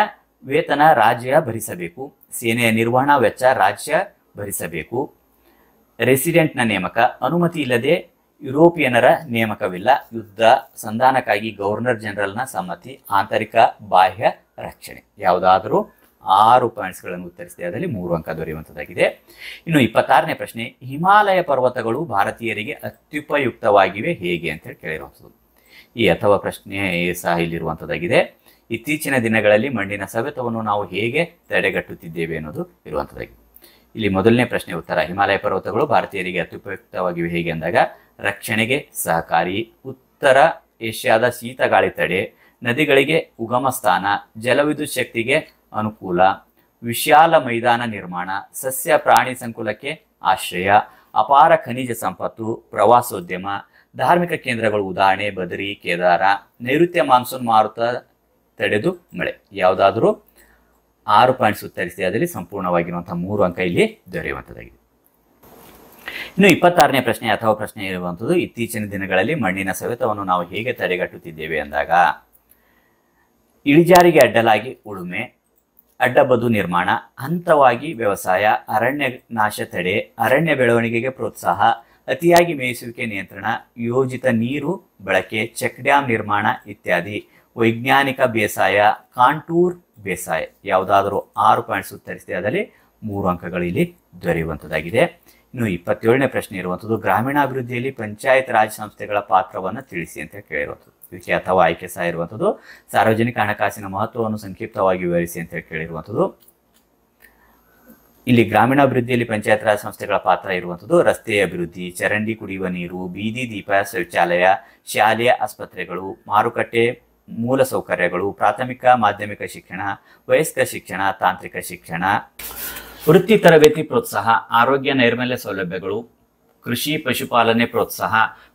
ವೇತನ ರಾಜ್ಯ ಭರಿಸಬೇಕು, ಸೇನೆಯ ನಿರ್ವಹಣಾ ವೆಚ್ಚ ರಾಜ್ಯ ಭರಿಸಬೇಕು. ರೆಸಿಡೆಂಟ್ನ ನೇಮಕ, ಅನುಮತಿ ಇಲ್ಲದೆ ಯುರೋಪಿಯನರ ನೇಮಕವಿಲ್ಲ. ಯುದ್ಧ ಸಂಧಾನಕ್ಕಾಗಿ ಗವರ್ನರ್ ಜನರಲ್ನ ಸಮ್ಮತಿ, ಆಂತರಿಕ ಬಾಹ್ಯ ರಕ್ಷಣೆ. ಯಾವುದಾದರೂ 6 ಪಾಯಿಂಟ್ಸ್ಗಳನ್ನು ಉತ್ತರಿಸಿದೆ. ಅದರಲ್ಲಿ 3 ಅಂಕ ದೊರೆಯುವಂಥದ್ದಾಗಿದೆ. ಇನ್ನು 26ನೇ ಪ್ರಶ್ನೆ, ಹಿಮಾಲಯ ಪರ್ವತಗಳು ಭಾರತೀಯರಿಗೆ ಅತ್ಯುಪಯುಕ್ತವಾಗಿವೆ ಹೇಗೆ ಅಂತ ಹೇಳಿ ಕೇಳಿರುವಂಥದ್ದು. ಈ ಅಥವಾ ಪ್ರಶ್ನೆ ಸಹ ಇಲ್ಲಿರುವಂಥದ್ದಾಗಿದೆ. ಇತ್ತೀಚಿನ ದಿನಗಳಲ್ಲಿ ಮಣ್ಣಿನ ಸವೆತವನ್ನು ನಾವು ಹೇಗೆ ತಡೆಗಟ್ಟುತ್ತಿದ್ದೇವೆ ಅನ್ನೋದು ಇರುವಂಥದ್ದಾಗಿದೆ. ಇಲ್ಲಿ ಮೊದಲನೇ ಪ್ರಶ್ನೆ ಉತ್ತರ, ಹಿಮಾಲಯ ಪರ್ವತಗಳು ಭಾರತೀಯರಿಗೆ ಅತ್ಯುಪಯುಕ್ತವಾಗಿವೆ ಹೇಗೆ ಅಂದಾಗ ರಕ್ಷಣೆಗೆ ಸಹಕಾರಿ, ಉತ್ತರ ಏಷ್ಯಾದ ಶೀತ ಗಾಳಿ ತಡೆ, ನದಿಗಳಿಗೆ ಉಗಮ ಸ್ಥಾನ, ಜಲವಿದ್ಯುತ್ ಶಕ್ತಿಗೆ ಅನುಕೂಲ, ವಿಶಾಲ ಮೈದಾನ ನಿರ್ಮಾಣ, ಸಸ್ಯ ಪ್ರಾಣಿ ಸಂಕುಲಕ್ಕೆ ಆಶ್ರಯ, ಅಪಾರ ಖನಿಜ ಸಂಪತ್ತು, ಪ್ರವಾಸೋದ್ಯಮ, ಧಾರ್ಮಿಕ ಕೇಂದ್ರಗಳು ಉದಾಹರಣೆ ಬದರಿ, ಕೇದಾರ, ನೈಋತ್ಯ ಮಾನ್ಸೂನ್ ಮಾರುತ ತಡೆದು ಮಳೆ. ಯಾವುದಾದರೂ 6 ಪಾಯಿಂಟ್ಸ್ ಉತ್ತರಿಸಿದೆ. ಅದರಲ್ಲಿ ಸಂಪೂರ್ಣವಾಗಿರುವಂತಹ 3 ಅಂಕ ಇಲ್ಲಿ ದೊರೆಯುವಂಥದ್ದಾಗಿದೆ. ಇನ್ನು 26ನೇ ಪ್ರಶ್ನೆ ಅಥವಾ ಪ್ರಶ್ನೆ ಇರುವಂಥದ್ದು, ಇತ್ತೀಚಿನ ದಿನಗಳಲ್ಲಿ ಮಣ್ಣಿನ ಸವೆತವನ್ನು ನಾವು ಹೇಗೆ ತಡೆಗಟ್ಟುತ್ತಿದ್ದೇವೆ ಅಂದಾಗ ಇಳಿಜಾರಿಗೆ ಅಡ್ಡಲಾಗಿ ಉಳುಮೆ, ಅಡ್ಡಬದು ನಿರ್ಮಾಣ, ಹಂತವಾಗಿ ವ್ಯವಸಾಯ, ಅರಣ್ಯ ನಾಶ ತಡೆ, ಅರಣ್ಯ ಬೆಳವಣಿಗೆಗೆ ಪ್ರೋತ್ಸಾಹ, ಅತಿಯಾಗಿ ಮೇಯಿಸುವಿಕೆ ನಿಯಂತ್ರಣ, ಯೋಜಿತ ನೀರು ಬಳಕೆ, ಚೆಕ್ ಡ್ಯಾಂ ನಿರ್ಮಾಣ ಇತ್ಯಾದಿ, ವೈಜ್ಞಾನಿಕ ಬೇಸಾಯ, ಕಾಂಟೂರ್ ಬೇಸಾಯ. ಯಾವುದಾದರೂ 6 ಪಾಯಿಂಟ್ಸ್ ಉತ್ತರಿಸಿದೆ. ಅದರಲ್ಲಿ 3 ಅಂಕಗಳು ಇಲ್ಲಿ ದೊರೆಯುವಂಥದ್ದಾಗಿದೆ. ಇನ್ನು 27ನೇ ಪ್ರಶ್ನೆ ಇರುವಂಥದ್ದು, ಗ್ರಾಮೀಣಾಭಿವೃದ್ಧಿಯಲ್ಲಿ ಪಂಚಾಯತ್ ರಾಜ್ ಸಂಸ್ಥೆಗಳ ಪಾತ್ರವನ್ನು ತಿಳಿಸಿ ಅಂತ ಕೇಳಿರುವಂಥದ್ದು. ಇದಕ್ಕೆ ಅಥವಾ ಆಯ್ಕೆ ಸಹ ಇರುವಂಥದ್ದು. ಸಾರ್ವಜನಿಕ ಹಣಕಾಸಿನ ಮಹತ್ವವನ್ನು ಸಂಕ್ಷಿಪ್ತವಾಗಿ ವಿವರಿಸಿ ಅಂತ ಕೇಳಿರುವಂಥದ್ದು. ಇಲ್ಲಿ ಗ್ರಾಮೀಣಾಭಿವೃದ್ಧಿಯಲ್ಲಿ ಪಂಚಾಯತ್ ರಾಜ್ ಸಂಸ್ಥೆಗಳ ಪಾತ್ರ ಇರುವಂಥದ್ದು ರಸ್ತೆ ಅಭಿವೃದ್ಧಿ, ಚರಂಡಿ ಕುಡಿಯುವ ನೀರು, ಬೀದಿ ದೀಪ, ಶೌಚಾಲಯ, ಶಾಲೆಯ ಆಸ್ಪತ್ರೆಗಳು, ಮಾರುಕಟ್ಟೆ ಮೂಲ ಸೌಕರ್ಯಗಳು, ಪ್ರಾಥಮಿಕ ಮಾಧ್ಯಮಿಕ ಶಿಕ್ಷಣ, ವಯಸ್ಕ ಶಿಕ್ಷಣ, ತಾಂತ್ರಿಕ ಶಿಕ್ಷಣ, ವೃತ್ತಿ ತರಬೇತಿ ಪ್ರೋತ್ಸಾಹ, ಆರೋಗ್ಯ ನೈರ್ಮಲ್ಯ ಸೌಲಭ್ಯಗಳು, ಕೃಷಿ ಪಶುಪಾಲನೆ ಪ್ರೋತ್ಸಾಹ,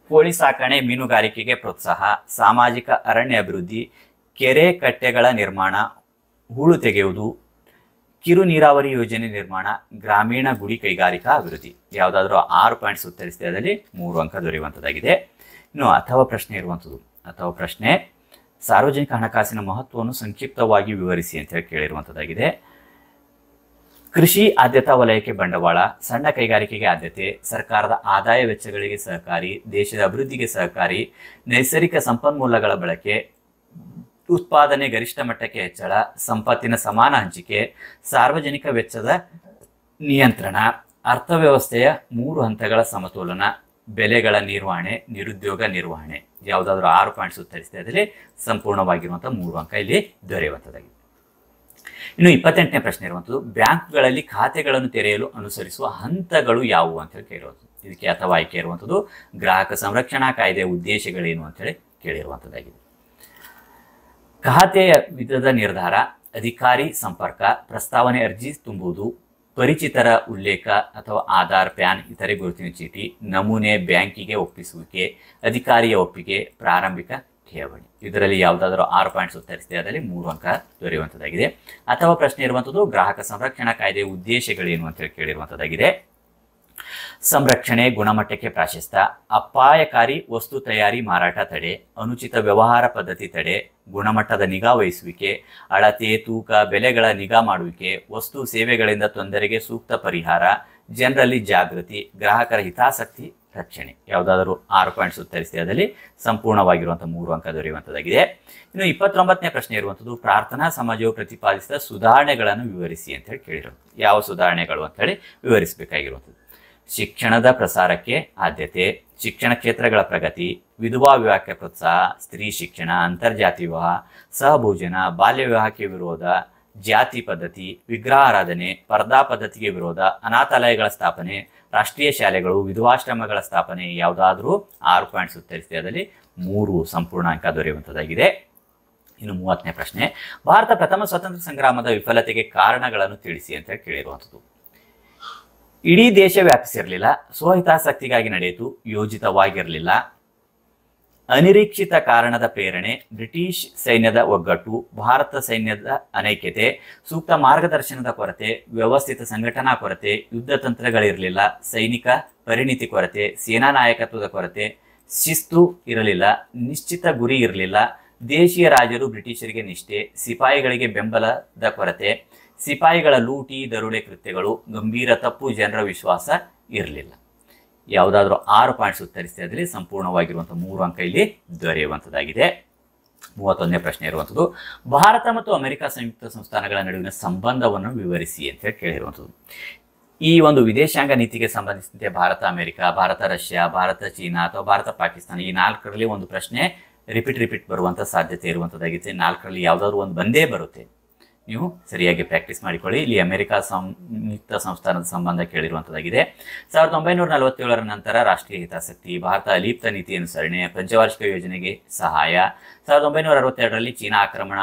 ಕೋಳಿ ಸಾಕಣೆ ಮೀನುಗಾರಿಕೆಗೆ ಪ್ರೋತ್ಸಾಹ, ಸಾಮಾಜಿಕ ಅರಣ್ಯ ಅಭಿವೃದ್ಧಿ, ಕೆರೆ ಕಟ್ಟೆಗಳ ನಿರ್ಮಾಣ, ಹೂಳು ತೆಗೆಯುವುದು, ಕಿರು ನೀರಾವರಿ ಯೋಜನೆ ನಿರ್ಮಾಣ, ಗ್ರಾಮೀಣ ಗುಡಿ ಕೈಗಾರಿಕಾ ಅಭಿವೃದ್ಧಿ. ಯಾವುದಾದ್ರೂ 6 ಪಾಯಿಂಟ್ಸ್ ಉತ್ತರಿಸಿದೆ. ಅದರಲ್ಲಿ 3 ಅಂಕ ದೊರೆಯುವಂಥದ್ದಾಗಿದೆ. ಇನ್ನು ಅಥವಾ ಪ್ರಶ್ನೆ ಇರುವಂಥದ್ದು. ಅಥವಾ ಪ್ರಶ್ನೆ, ಸಾರ್ವಜನಿಕ ಹಣಕಾಸಿನ ಮಹತ್ವವನ್ನು ಸಂಕ್ಷಿಪ್ತವಾಗಿ ವಿವರಿಸಿ ಅಂತ ಹೇಳಿ ಕೇಳಿರುವಂಥದ್ದಾಗಿದೆ. ಕೃಷಿ ಆದ್ಯತಾ ವಲಯಕ್ಕೆ ಬಂಡವಾಳ, ಸಣ್ಣ ಕೈಗಾರಿಕೆಗೆ ಆದ್ಯತೆ, ಸರ್ಕಾರದ ಆದಾಯ ವೆಚ್ಚಗಳಿಗೆ ಸಹಕಾರಿ, ದೇಶದ ಅಭಿವೃದ್ಧಿಗೆ ಸಹಕಾರಿ, ನೈಸರ್ಗಿಕ ಸಂಪನ್ಮೂಲಗಳ ಬಳಕೆ, ಉತ್ಪಾದನೆ ಗರಿಷ್ಠ ಮಟ್ಟಕ್ಕೆ ಹೆಚ್ಚಳ, ಸಂಪತ್ತಿನ ಸಮಾನ ಹಂಚಿಕೆ, ಸಾರ್ವಜನಿಕ ವೆಚ್ಚದ ನಿಯಂತ್ರಣ, ಅರ್ಥವ್ಯವಸ್ಥೆಯ 3 ಹಂತಗಳ ಸಮತೋಲನ, ಬೆಲೆಗಳ ನಿರ್ವಹಣೆ, ನಿರುದ್ಯೋಗ ನಿರ್ವಹಣೆ. ಯಾವುದಾದ್ರೂ 6 ಪಾಯಿಂಟ್ಸ್ ಉತ್ತರಿಸಿದೆ. ಅದರಲ್ಲಿ ಸಂಪೂರ್ಣವಾಗಿರುವಂತಹ 3 ಅಂಕ ಇಲ್ಲಿ ದೊರೆಯುವಂಥದ್ದಾಗಿದೆ. ಇನ್ನು 28ನೇ ಪ್ರಶ್ನೆ ಇರುವಂಥದ್ದು, ಬ್ಯಾಂಕ್ಗಳಲ್ಲಿ ಖಾತೆಗಳನ್ನು ತೆರೆಯಲು ಅನುಸರಿಸುವ ಹಂತಗಳು ಯಾವುವು ಅಂತ ಹೇಳಿ ಕೇಳಿರುವಂಥದ್ದು. ಇದಕ್ಕೆ ಅಥವಾ ಆಯ್ಕೆ ಇರುವಂಥದ್ದು, ಗ್ರಾಹಕ ಸಂರಕ್ಷಣಾ ಕಾಯ್ದೆಯ ಉದ್ದೇಶಗಳೇನು ಅಂತ ಹೇಳಿ ಕೇಳಿರುವಂಥದ್ದಾಗಿದೆ. ಖಾತೆಯ ವಿಧದ ನಿರ್ಧಾರ, ಅಧಿಕಾರಿ ಸಂಪರ್ಕ, ಪ್ರಸ್ತಾವನೆ ಅರ್ಜಿ ತುಂಬುವುದು, ಪರಿಚಿತರ ಉಲ್ಲೇಖ ಅಥವಾ ಆಧಾರ್, ಪ್ಯಾನ್, ಇತರೆ ಗುರುತಿನ ಚೀಟಿ, ನಮೂನೆ ಬ್ಯಾಂಕಿಗೆ ಒಪ್ಪಿಸುವಿಕೆ, ಅಧಿಕಾರಿಯ ಒಪ್ಪಿಗೆ, ಪ್ರಾರಂಭಿಕ ಠೇವಣಿ. ಇದರಲ್ಲಿ ಯಾವುದಾದರೂ 6 ಪಾಯಿಂಟ್ಸ್ ಉತ್ತರಿಸಿದೆ. ಅದರಲ್ಲಿ 3 ಅಂಕ ದೊರೆಯುವಂಥದ್ದಾಗಿದೆ. ಅಥವಾ ಪ್ರಶ್ನೆ ಇರುವಂಥದ್ದು, ಗ್ರಾಹಕ ಸಂರಕ್ಷಣಾ ಕಾಯ್ದೆಯ ಉದ್ದೇಶಗಳೇನು ಅಂತ ಹೇಳಿ ಕೇಳಿರುವಂಥದ್ದಾಗಿದೆ. ಸಂರಕ್ಷಣೆ, ಗುಣಮಟ್ಟಕ್ಕೆ ಪ್ರಾಶಸ್ತ್ಯ, ಅಪಾಯಕಾರಿ ವಸ್ತು ತಯಾರಿ ಮಾರಾಟ ತಡೆ, ಅನುಚಿತ ವ್ಯವಹಾರ ಪದ್ಧತಿ ತಡೆ, ಗುಣಮಟ್ಟದ ನಿಗಾ ವಹಿಸುವಿಕೆ, ಅಳತೆ ತೂಕ ಬೆಲೆಗಳ ನಿಗಾ ಮಾಡುವಿಕೆ, ವಸ್ತು ಸೇವೆಗಳಿಂದ ತೊಂದರೆಗೆ ಸೂಕ್ತ ಪರಿಹಾರ, ಜನರಲ್ಲಿ ಜಾಗೃತಿ, ಗ್ರಾಹಕರ ಹಿತಾಸಕ್ತಿ ರಕ್ಷಣೆ. ಯಾವುದಾದರೂ 6 ಪಾಯಿಂಟ್ಸ್ ಉತ್ತರಿಸಿದೆ. ಅದರಲ್ಲಿ ಸಂಪೂರ್ಣವಾಗಿರುವಂತಹ 3 ಅಂಕ ದೊರೆಯುವಂಥದ್ದಾಗಿದೆ. ಇನ್ನು 29ನೇ ಪ್ರಶ್ನೆ ಇರುವಂಥದ್ದು, ಪ್ರಾರ್ಥನಾ ಸಮಾಜವು ಪ್ರತಿಪಾದಿಸಿದ ಸುಧಾರಣೆಗಳನ್ನು ವಿವರಿಸಿ ಅಂತ ಹೇಳಿ ಕೇಳಿರೋದು. ಯಾವ ಸುಧಾರಣೆಗಳು ಅಂತ ಹೇಳಿ ವಿವರಿಸಬೇಕಾಗಿರುವಂಥದ್ದು. ಶಿಕ್ಷಣದ ಪ್ರಸಾರಕ್ಕೆ ಆದ್ಯತೆ, ಶಿಕ್ಷಣ ಕ್ಷೇತ್ರಗಳ ಪ್ರಗತಿ, ವಿಧವಾ ವಿವಾಹಕ್ಕೆ ಪ್ರೋತ್ಸಾಹ, ಸ್ತ್ರೀ ಶಿಕ್ಷಣ, ಅಂತರ್ಜಾತಿ ವಿವಾಹ, ಸಹಭೋಜನ, ಬಾಲ್ಯ ವಿವಾಹಕ್ಕೆ ವಿರೋಧ, ಜಾತಿ ಪದ್ಧತಿ, ವಿಗ್ರಹಾರಾಧನೆ, ಸ್ಪರ್ಧಾ ಪದ್ಧತಿಗೆ ವಿರೋಧ, ಅನಾಥಾಲಯಗಳ ಸ್ಥಾಪನೆ, ರಾಷ್ಟ್ರೀಯ ಶಾಲೆಗಳು, ವಿಧವಾಶ್ರಮಗಳ ಸ್ಥಾಪನೆ. ಯಾವುದಾದ್ರೂ 6 ಪಾಯಿಂಟ್ಸ್ ಉತ್ತರಿಸಿದೆ, ಅದರಲ್ಲಿ 3 ಸಂಪೂರ್ಣ ಅಂಕ ದೊರೆಯುವಂಥದ್ದಾಗಿದೆ. ಇನ್ನು 30ನೇ ಪ್ರಶ್ನೆ, ಭಾರತ ಪ್ರಥಮ ಸ್ವಾತಂತ್ರ್ಯ ಸಂಗ್ರಾಮದ ವಿಫಲತೆಗೆ ಕಾರಣಗಳನ್ನು ತಿಳಿಸಿ ಅಂತ ಕೇಳಿರುವಂಥದ್ದು. ಇಡೀ ದೇಶ ವ್ಯಾಪಿಸಿರಲಿಲ್ಲ, ಸ್ವಹಿತಾಸಕ್ತಿಗಾಗಿ ನಡೆಯಿತು, ಯೋಜಿತವಾಗಿರಲಿಲ್ಲ, ಅನಿರೀಕ್ಷಿತ ಕಾರಣದ ಪ್ರೇರಣೆ, ಬ್ರಿಟಿಷ್ ಸೈನ್ಯದ ಒಗ್ಗಟ್ಟು, ಭಾರತ ಸೈನ್ಯದ ಅನೈಕ್ಯತೆ, ಸೂಕ್ತ ಮಾರ್ಗದರ್ಶನದ ಕೊರತೆ, ವ್ಯವಸ್ಥಿತ ಸಂಘಟನಾ ಕೊರತೆ, ಯುದ್ಧ ತಂತ್ರಗಳಿರಲಿಲ್ಲ, ಸೈನಿಕ ಪರಿಣಿತಿ ಕೊರತೆ, ಸೇನಾ ನಾಯಕತ್ವದ ಕೊರತೆ, ಶಿಸ್ತು ಇರಲಿಲ್ಲ, ನಿಶ್ಚಿತ ಗುರಿ ಇರಲಿಲ್ಲ, ದೇಶೀಯ ರಾಜರು ಬ್ರಿಟಿಷರಿಗೆ ನಿಷ್ಠೆ, ಸಿಪಾಯಿಗಳಿಗೆ ಬೆಂಬಲದ ಕೊರತೆ, ಸಿಪಾಯಿಗಳ ಲೂಟಿ ದರೋಡೆ ಕೃತ್ಯಗಳು, ಗಂಭೀರ ತಪ್ಪು ಜನರ ವಿಶ್ವಾಸ ಇರಲಿಲ್ಲ. ಯಾವುದಾದ್ರೂ 6 ಪಾಯಿಂಟ್ಸ್ ಉತ್ತರಿಸಿದೆ, ಅದರಲ್ಲಿ ಸಂಪೂರ್ಣವಾಗಿರುವಂಥ 3 ಅಂಕ ಇಲ್ಲಿ ದೊರೆಯುವಂಥದ್ದಾಗಿದೆ. 31ನೇ ಪ್ರಶ್ನೆ ಇರುವಂಥದ್ದು, ಭಾರತ ಮತ್ತು ಅಮೆರಿಕ ಸಂಯುಕ್ತ ಸಂಸ್ಥಾನಗಳ ನಡುವಿನ ಸಂಬಂಧವನ್ನು ವಿವರಿಸಿ ಅಂತ ಹೇಳಿ ಕೇಳಿರುವಂಥದ್ದು. ಈ ಒಂದು ವಿದೇಶಾಂಗ ನೀತಿಗೆ ಸಂಬಂಧಿಸಿದಂತೆ Bharat America, Bharat Russia, Bharat China ಅಥವಾ ಭಾರತ ಪಾಕಿಸ್ತಾನ, ಈ 4ರಲ್ಲಿ ಒಂದು ಪ್ರಶ್ನೆ ರಿಪೀಟ್ ಬರುವಂಥ ಸಾಧ್ಯತೆ ಇರುವಂಥದ್ದಾಗಿದೆ. 4ರಲ್ಲಿ ಯಾವುದಾದ್ರು ಒಂದು ಬಂದೇ ಬರುತ್ತೆ, ನೀವು ಸರಿಯಾಗಿ ಪ್ರಾಕ್ಟೀಸ್ ಮಾಡಿಕೊಳ್ಳಿ. ಇಲ್ಲಿ ಅಮೆರಿಕ ಸಂಯುಕ್ತ ಸಂಸ್ಥಾನದ ಸಂಬಂಧ ಕೇಳಿರುವಂಥದ್ದಾಗಿದೆ. 1947ರ ನಂತರ ರಾಷ್ಟ್ರೀಯ ಹಿತಾಸಕ್ತಿ, ಭಾರತ ಅಲಿಪ್ತ ನೀತಿ ಅನುಸರಣೆ, ಪಂಚವಾರ್ಷಿಕ ಯೋಜನೆಗೆ ಸಹಾಯ, 1962ರಲ್ಲಿ ಚೀನಾ ಆಕ್ರಮಣ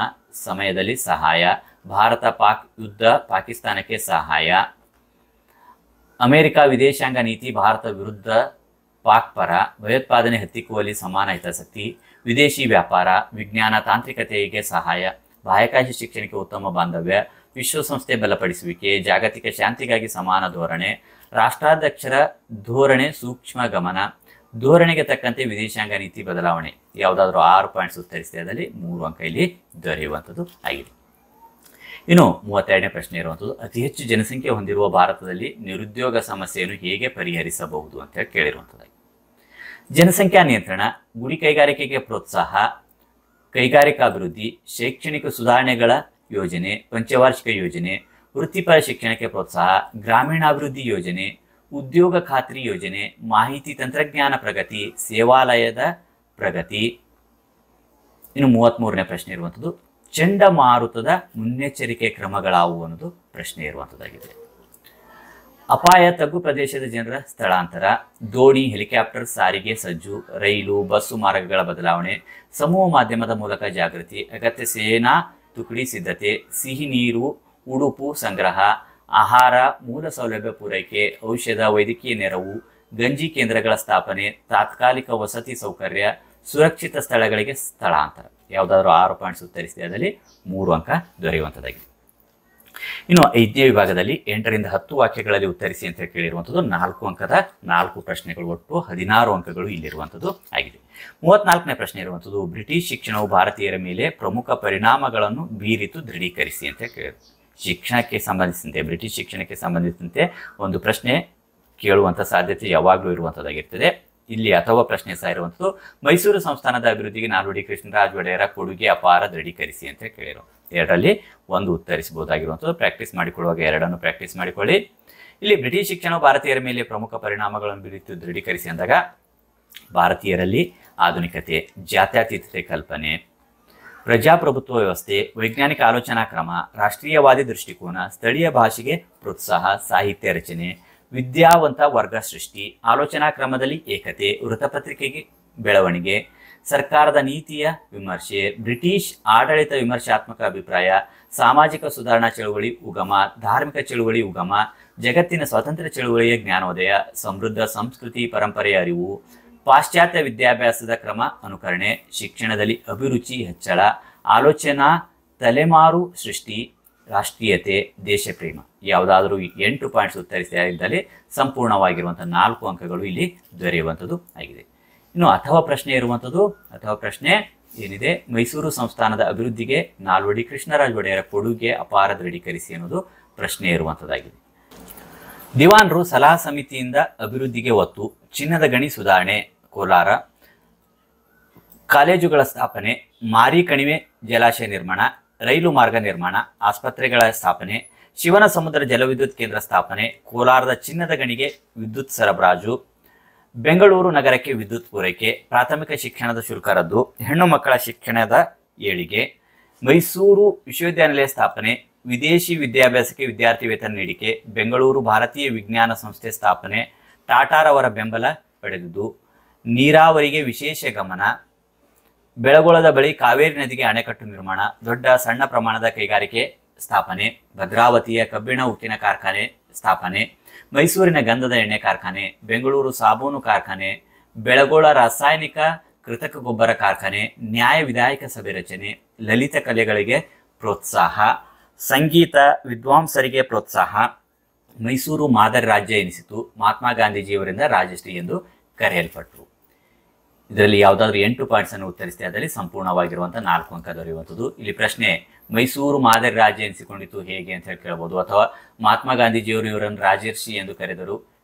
ಸಮಯದಲ್ಲಿ ಸಹಾಯ, ಭಾರತ ಪಾಕ್ ಯುದ್ಧ, ಪಾಕಿಸ್ತಾನಕ್ಕೆ ಸಹಾಯ, ಅಮೆರಿಕ ವಿದೇಶಾಂಗ ನೀತಿ, ಭಾರತ ವಿರುದ್ಧ ಪಾಕ್ ಪರ, ಭಯೋತ್ಪಾದನೆ ಹತ್ತಿಕ್ಕುವಲ್ಲಿ ಸಮಾನ ಹಿತಾಸಕ್ತಿ, ವಿದೇಶಿ ವ್ಯಾಪಾರ, ವಿಜ್ಞಾನ ತಾಂತ್ರಿಕತೆಗೆ ಸಹಾಯ, ಬಾಹ್ಯಾಕಾಶ ಶಿಕ್ಷಣಕ್ಕೆ ಉತ್ತಮ ಬಾಂಧವ್ಯ, ವಿಶ್ವಸಂಸ್ಥೆ ಬಲಪಡಿಸುವಿಕೆ, ಜಾಗತಿಕ ಶಾಂತಿಗಾಗಿ ಸಮಾನ ಧೋರಣೆ, ರಾಷ್ಟ್ರಾಧ್ಯಕ್ಷರ ಧೋರಣೆ ಸೂಕ್ಷ್ಮ ಗಮನ, ಧೋರಣೆಗೆ ತಕ್ಕಂತೆ ವಿದೇಶಾಂಗ ನೀತಿ ಬದಲಾವಣೆ. ಯಾವುದಾದ್ರೂ 6 ಪಾಯಿಂಟ್ಸ್ ಉತ್ತರಿಸಿದೆ, ಅದರಲ್ಲಿ 3 ಅಂಕ ಇಲ್ಲಿ ದೊರೆಯುವಂಥದ್ದು ಆಗಿದೆ. ಇನ್ನು 32ನೇ ಪ್ರಶ್ನೆ ಇರುವಂಥದ್ದು, ಅತಿ ಹೆಚ್ಚು ಜನಸಂಖ್ಯೆ ಹೊಂದಿರುವ ಭಾರತದಲ್ಲಿ ನಿರುದ್ಯೋಗ ಸಮಸ್ಯೆಯನ್ನು ಹೇಗೆ ಪರಿಹರಿಸಬಹುದು ಅಂತ ಹೇಳಿ ಕೇಳಿರುವಂಥದ್ದಾಗಿದೆ. ಜನಸಂಖ್ಯಾ ನಿಯಂತ್ರಣ, ಗುಡಿ ಕೈಗಾರಿಕೆಗೆ ಪ್ರೋತ್ಸಾಹ, ಕೈಗಾರಿಕಾಭಿವೃದ್ಧಿ, ಶೈಕ್ಷಣಿಕ ಸುಧಾರಣೆಗಳ ಯೋಜನೆ, ಪಂಚವಾರ್ಷಿಕ ಯೋಜನೆ, ವೃತ್ತಿಪರ ಶಿಕ್ಷಣಕ್ಕೆ ಪ್ರೋತ್ಸಾಹ, ಗ್ರಾಮೀಣಾಭಿವೃದ್ಧಿ ಯೋಜನೆ, ಉದ್ಯೋಗ ಖಾತ್ರಿ ಯೋಜನೆ, ಮಾಹಿತಿ ತಂತ್ರಜ್ಞಾನ ಪ್ರಗತಿ, ಸೇವಾಲಯದ ಪ್ರಗತಿ. ಇನ್ನು 33ನೇ ಪ್ರಶ್ನೆ ಇರುವಂಥದ್ದು, ಚಂಡಮಾರುತದ ಮುನ್ನೆಚ್ಚರಿಕೆ ಕ್ರಮಗಳಾವು ಅನ್ನೋದು ಪ್ರಶ್ನೆ ಇರುವಂಥದ್ದಾಗಿದೆ. ಅಪಾಯ, ತಗ್ಗು ಪ್ರದೇಶದ ಜನರ ಸ್ಥಳಾಂತರ, ದೋಣಿ ಹೆಲಿಕಾಪ್ಟರ್ ಸಾರಿಗೆ ಸಜ್ಜು, ರೈಲು ಬಸ್ಸು ಮಾರ್ಗಗಳ ಬದಲಾವಣೆ, ಸಮೂಹ ಮಾಧ್ಯಮದ ಮೂಲಕ ಜಾಗೃತಿ, ಅಗತ್ಯ ಸೇನಾ ತುಕಡಿ ಸಿದ್ಧತೆ, ಸಿಹಿ ನೀರು ಉಡುಪು ಸಂಗ್ರಹ, ಆಹಾರ ಮೂಲ ಸೌಲಭ್ಯ ಪೂರೈಕೆ, ಔಷಧ ವೈದ್ಯಕೀಯ ನೆರವು, ಗಂಜಿ ಕೇಂದ್ರಗಳ ಸ್ಥಾಪನೆ, ತಾತ್ಕಾಲಿಕ ವಸತಿ ಸೌಕರ್ಯ, ಸುರಕ್ಷಿತ ಸ್ಥಳಗಳಿಗೆ ಸ್ಥಳಾಂತರ. ಯಾವುದಾದ್ರೂ 6 ಪಾಯಿಂಟ್ಸ್ ಉತ್ತರಿಸಿದೆ, ಅದರಲ್ಲಿ 3 ಅಂಕ ದೊರೆಯುವಂಥದ್ದಾಗಿದೆ. ಇನ್ನು 5ನೇ ವಿಭಾಗದಲ್ಲಿ 8ರಿಂದ 10 ವಾಕ್ಯಗಳಲ್ಲಿ ಉತ್ತರಿಸಿ ಅಂತ ಕೇಳಿರುವಂಥದ್ದು 4 ಅಂಕದ 4 ಪ್ರಶ್ನೆಗಳು, ಒಟ್ಟು 16 ಅಂಕಗಳು ಇಲ್ಲಿರುವಂಥದ್ದು ಆಗಿದೆ. 34ನೇ ಪ್ರಶ್ನೆ ಇರುವಂಥದ್ದು, ಬ್ರಿಟಿಷ್ ಶಿಕ್ಷಣವು ಭಾರತೀಯರ ಮೇಲೆ ಪ್ರಮುಖ ಪರಿಣಾಮಗಳನ್ನು ಬೀರಿತು, ದೃಢೀಕರಿಸಿ ಅಂತ ಕೇಳಿದ್ರು. ಶಿಕ್ಷಣಕ್ಕೆ ಸಂಬಂಧಿಸಿದಂತೆ, ಬ್ರಿಟಿಷ್ ಶಿಕ್ಷಣಕ್ಕೆ ಸಂಬಂಧಿಸಿದಂತೆ ಒಂದು ಪ್ರಶ್ನೆ ಕೇಳುವಂಥ ಸಾಧ್ಯತೆ ಯಾವಾಗಲೂ ಇರುವಂಥದ್ದಾಗಿರ್ತದೆ. ಇಲ್ಲಿ ಅಥವಾ ಪ್ರಶ್ನೆ ಸಹ ಇರುವಂಥದ್ದು, ಮೈಸೂರು ಸಂಸ್ಥಾನದ ಅಭಿವೃದ್ಧಿಗೆ ನಾಲ್ವಡಿ ಕೃಷ್ಣರಾಜ ಒಡೆಯರ ಕೊಡುಗೆ ಅಪಾರ, ದೃಢೀಕರಿಸಿ ಅಂತ ಕೇಳಿರೋ. 2ರಲ್ಲಿ 1 ಉತ್ತರಿಸಬಹುದಾಗಿರುವಂಥದ್ದು. ಪ್ರಾಕ್ಟೀಸ್ ಮಾಡಿಕೊಳ್ಳುವಾಗ 2ಅನ್ನು ಪ್ರಾಕ್ಟೀಸ್ ಮಾಡಿಕೊಳ್ಳಿ. ಇಲ್ಲಿ ಬ್ರಿಟಿಷ್ ಶಿಕ್ಷಣವು ಭಾರತೀಯರ ಮೇಲೆ ಪ್ರಮುಖ ಪರಿಣಾಮಗಳನ್ನು ಬೀರಿತು, ದೃಢೀಕರಿಸಿ ಅಂದಾಗ ಭಾರತೀಯರಲ್ಲಿ ಆಧುನಿಕತೆ, ಜಾತ್ಯತೀತತೆ ಕಲ್ಪನೆ, ಪ್ರಜಾಪ್ರಭುತ್ವ ವ್ಯವಸ್ಥೆ, ವೈಜ್ಞಾನಿಕ ಆಲೋಚನಾ ಕ್ರಮ, ರಾಷ್ಟ್ರೀಯವಾದಿ ದೃಷ್ಟಿಕೋನ, ಸ್ಥಳೀಯ ಭಾಷೆಗೆ ಪ್ರೋತ್ಸಾಹ, ಸಾಹಿತ್ಯ ರಚನೆ, ವಿದ್ಯಾವಂತ ವರ್ಗ ಸೃಷ್ಟಿ, ಆಲೋಚನಾ ಕ್ರಮದಲ್ಲಿ ಏಕತೆ, ವೃತ್ತಪತ್ರಿಕೆಗೆ ಬೆಳವಣಿಗೆ, ಸರ್ಕಾರದ ನೀತಿಯ ವಿಮರ್ಶೆ, ಬ್ರಿಟಿಷ್ ಆಡಳಿತ ವಿಮರ್ಶಾತ್ಮಕ ಅಭಿಪ್ರಾಯ, ಸಾಮಾಜಿಕ ಸುಧಾರಣಾ ಚಳುವಳಿ ಉಗಮ, ಧಾರ್ಮಿಕ ಚಳುವಳಿ ಉಗಮ, ಜಗತ್ತಿನ ಸ್ವಾತಂತ್ರ್ಯ ಚಳುವಳಿಯ ಜ್ಞಾನೋದಯ, ಸಮೃದ್ಧ ಸಂಸ್ಕೃತಿ ಪರಂಪರೆಯ ಅರಿವು, ಪಾಶ್ಚಾತ್ಯ ವಿದ್ಯಾಭ್ಯಾಸದ ಕ್ರಮ ಅನುಕರಣೆ, ಶಿಕ್ಷಣದಲ್ಲಿ ಅಭಿರುಚಿ ಹೆಚ್ಚಳ, ಆಲೋಚನಾ ತಲೆಮಾರು ಸೃಷ್ಟಿ, ರಾಷ್ಟ್ರೀಯತೆ, ದೇಶಪ್ರೇಮ. ಯಾವುದಾದರೂ 8 ಪಾಯಿಂಟ್ಸ್ ಉತ್ತರಿಸಿದಲ್ಲಿ ಸಂಪೂರ್ಣವಾಗಿರುವಂಥ 4 ಅಂಕಗಳು ಇಲ್ಲಿ ದೊರೆಯುವಂಥದ್ದು ಆಗಿದೆ. ಇನ್ನು ಅಥವಾ ಪ್ರಶ್ನೆ ಇರುವಂಥದ್ದು, ಅಥವಾ ಪ್ರಶ್ನೆ ಏನಿದೆ, ಮೈಸೂರು ಸಂಸ್ಥಾನದ ಅಭಿವೃದ್ಧಿಗೆ ನಾಲ್ವಡಿ ಕೃಷ್ಣರಾಜ ಒಡೆಯರ ಕೊಡುಗೆ ಅಪಾರ, ದೃಢೀಕರಿಸಿ ಅನ್ನೋದು ಪ್ರಶ್ನೆ ಇರುವಂಥದ್ದಾಗಿದೆ. ದಿವಾನರು ಸಲಹಾ ಸಮಿತಿಯಿಂದ ಅಭಿವೃದ್ಧಿಗೆ ಒತ್ತು, ಚಿನ್ನದ ಗಣಿ ಸುಧಾರಣೆ ಕೋಲಾರ, ಕಾಲೇಜುಗಳ ಸ್ಥಾಪನೆ, ಮಾರಿ ಕಣಿವೆ ಜಲಾಶಯ ನಿರ್ಮಾಣ, ರೈಲು ಮಾರ್ಗ ನಿರ್ಮಾಣ, ಆಸ್ಪತ್ರೆಗಳ ಸ್ಥಾಪನೆ, ಶಿವನ ಸಮುದ್ರ ಜಲವಿದ್ಯುತ್ ಕೇಂದ್ರ ಸ್ಥಾಪನೆ, ಕೋಲಾರದ ಚಿನ್ನದ ಗಣಿಗೆ ವಿದ್ಯುತ್ ಸರಬರಾಜು, ಬೆಂಗಳೂರು ನಗರಕ್ಕೆ ವಿದ್ಯುತ್ ಪೂರೈಕೆ, ಪ್ರಾಥಮಿಕ ಶಿಕ್ಷಣದ ಶುಲ್ಕ ರದ್ದು, ಹೆಣ್ಣು ಮಕ್ಕಳ ಶಿಕ್ಷಣದ ಏಳಿಗೆ, ಮೈಸೂರು ವಿಶ್ವವಿದ್ಯಾನಿಲಯ ಸ್ಥಾಪನೆ, ವಿದೇಶಿ ವಿದ್ಯಾಭ್ಯಾಸಕ್ಕೆ ವಿದ್ಯಾರ್ಥಿ ವೇತನ ನೀಡಿಕೆ, ಬೆಂಗಳೂರು ಭಾರತೀಯ ವಿಜ್ಞಾನ ಸಂಸ್ಥೆ ಸ್ಥಾಪನೆ, ಟಾಟಾರವರ ಬೆಂಬಲ ಪಡೆದುದು, ನೀರಾವರಿಗೆ ವಿಶೇಷ ಗಮನ, ಬೆಳಗೊಳದ ಬಳಿ ಕಾವೇರಿ ನದಿಗೆ ಅಣೆಕಟ್ಟು ನಿರ್ಮಾಣ, ದೊಡ್ಡ ಸಣ್ಣ ಪ್ರಮಾಣದ ಕೈಗಾರಿಕೆ ಸ್ಥಾಪನೆ, ಭದ್ರಾವತಿಯ ಕಬ್ಬಿಣ ಉಕ್ಕಿನ ಕಾರ್ಖಾನೆ ಸ್ಥಾಪನೆ, ಮೈಸೂರಿನ ಗಂಧದ ಎಣ್ಣೆ ಕಾರ್ಖಾನೆ, ಬೆಂಗಳೂರು ಸಾಬೂನು ಕಾರ್ಖಾನೆ, ಬೆಳಗೊಳ ರಾಸಾಯನಿಕ ಕೃತಕ ಗೊಬ್ಬರ ಕಾರ್ಖಾನೆ, ನ್ಯಾಯ ವಿಧಾಯಕ ಸಭೆ ರಚನೆ, ಲಲಿತ ಕಲೆಗಳಿಗೆ ಪ್ರೋತ್ಸಾಹ, ಸಂಗೀತ ವಿದ್ವಾಂಸರಿಗೆ ಪ್ರೋತ್ಸಾಹ, ಮೈಸೂರು ಮಾದರಿ ರಾಜ್ಯ ಎನಿಸಿತು, ಮಹಾತ್ಮ ಗಾಂಧೀಜಿಯವರಿಂದ ರಾಜಶ್ರೀ ಎಂದು ಕರೆಯಲ್ಪಟ್ಟರು. ಇದರಲ್ಲಿ ಯಾವುದಾದ್ರೂ 8 ಪಾಯಿಂಟ್ಸ್ ಅನ್ನು ಉತ್ತರಿಸಿದೆ, ಅದರಲ್ಲಿ ಸಂಪೂರ್ಣವಾಗಿರುವಂತಹ 4 ಅಂಕ ದೊರೆಯುವಂಥದ್ದು. ಇಲ್ಲಿ ಪ್ರಶ್ನೆ ಮೈಸೂರು ಮಾದರಿ ರಾಜ್ಯ ಎನಿಸಿಕೊಂಡಿತು ಹೇಗೆ ಅಂತ ಹೇಳಿ ಕೇಳಬಹುದು, ಅಥವಾ ಮಹಾತ್ಮ ಗಾಂಧೀಜಿಯವರು ಇವರನ್ನು ರಾಜರ್ಷಿ ಎಂದು ಕರೆದರು